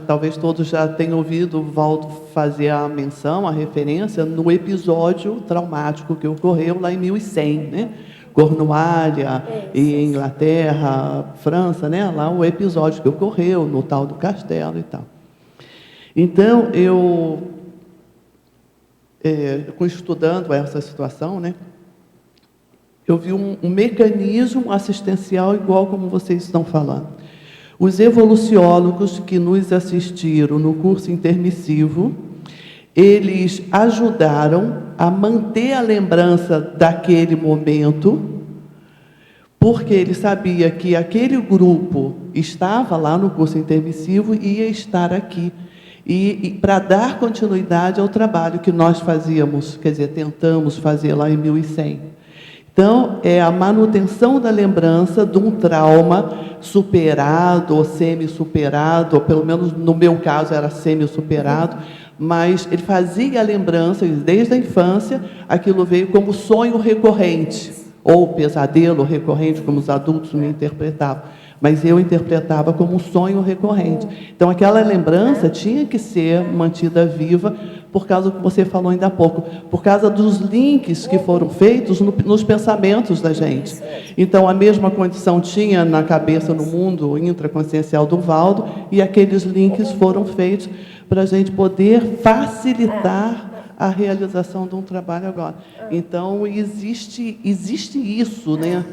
talvez todos já tenham ouvido o Valdo fazer a menção, a referência no episódio traumático que ocorreu lá em 1100, né? Cornualha, e Inglaterra, França, né? Lá o episódio que ocorreu no tal do castelo e tal. Então, estudando essa situação, né? Eu vi um mecanismo assistencial igual como vocês estão falando. Os evoluciólogos que nos assistiram no curso intermissivo, eles ajudaram a manter a lembrança daquele momento, porque ele sabia que aquele grupo estava lá no curso intermissivo e ia estar aqui. E para dar continuidade ao trabalho que nós fazíamos, quer dizer, tentamos fazer lá em 1100. Então, é a manutenção da lembrança de um trauma superado ou semi-superado, ou pelo menos no meu caso era semi-superado, mas ele fazia a lembrança, desde a infância, aquilo veio como sonho recorrente, ou pesadelo recorrente, como os adultos me interpretavam. Mas eu interpretava como um sonho recorrente. Então, aquela lembrança tinha que ser mantida viva, por causa do que você falou ainda há pouco, por causa dos links que foram feitos nos pensamentos da gente. Então, a mesma condição tinha na cabeça, no mundo intraconsciencial do Valdo, e aqueles links foram feitos para a gente poder facilitar a realização de um trabalho agora. Então, existe isso, né?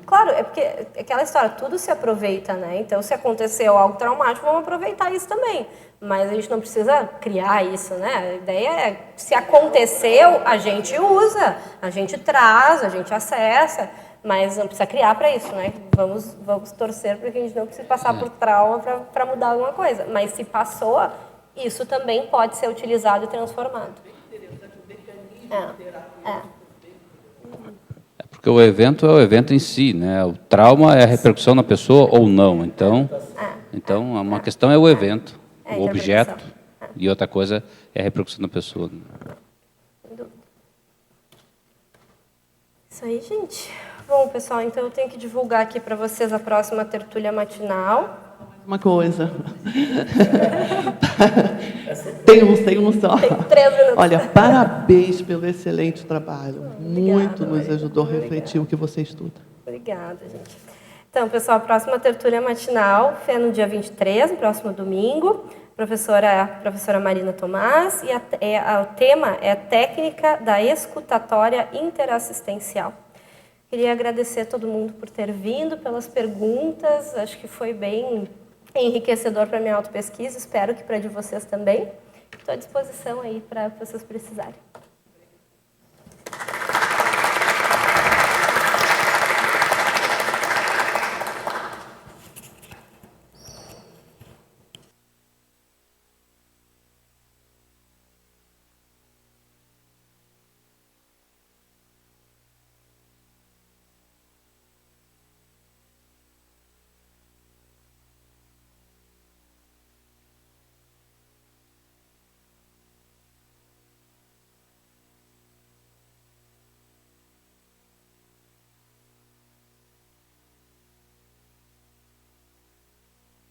Claro, é porque aquela história, tudo se aproveita, né? Então, se aconteceu algo traumático, vamos aproveitar isso também. Mas a gente não precisa criar isso, né? A ideia é, se aconteceu, a gente usa, a gente traz, a gente acessa, mas não precisa criar para isso, né? Vamos torcer para que a gente não precise passar por trauma para mudar alguma coisa. Mas se passou, isso também pode ser utilizado e transformado. Porque o evento é o evento em si, né? O trauma é a repercussão na pessoa ou não. Então uma questão é o evento, o objeto, e outra coisa é a repercussão na pessoa. Isso aí, gente. Bom, pessoal, então eu tenho que divulgar aqui para vocês a próxima tertúlia matinal. Uma coisa. Tem um só. Tem 3 minutos. Olha, parabéns pelo excelente trabalho. Muito nos ajudou a refletir o que você estuda. Obrigada, gente. Então, pessoal, a próxima tertúlia matinal é no dia 23, no próximo domingo. Professora Marina Tomás, e o tema é técnica da escutatória interassistencial. Queria agradecer a todo mundo por ter vindo, pelas perguntas, acho que foi bem enriquecedor para a minha autopesquisa, espero que para a de vocês também. Estou à disposição aí para vocês precisarem.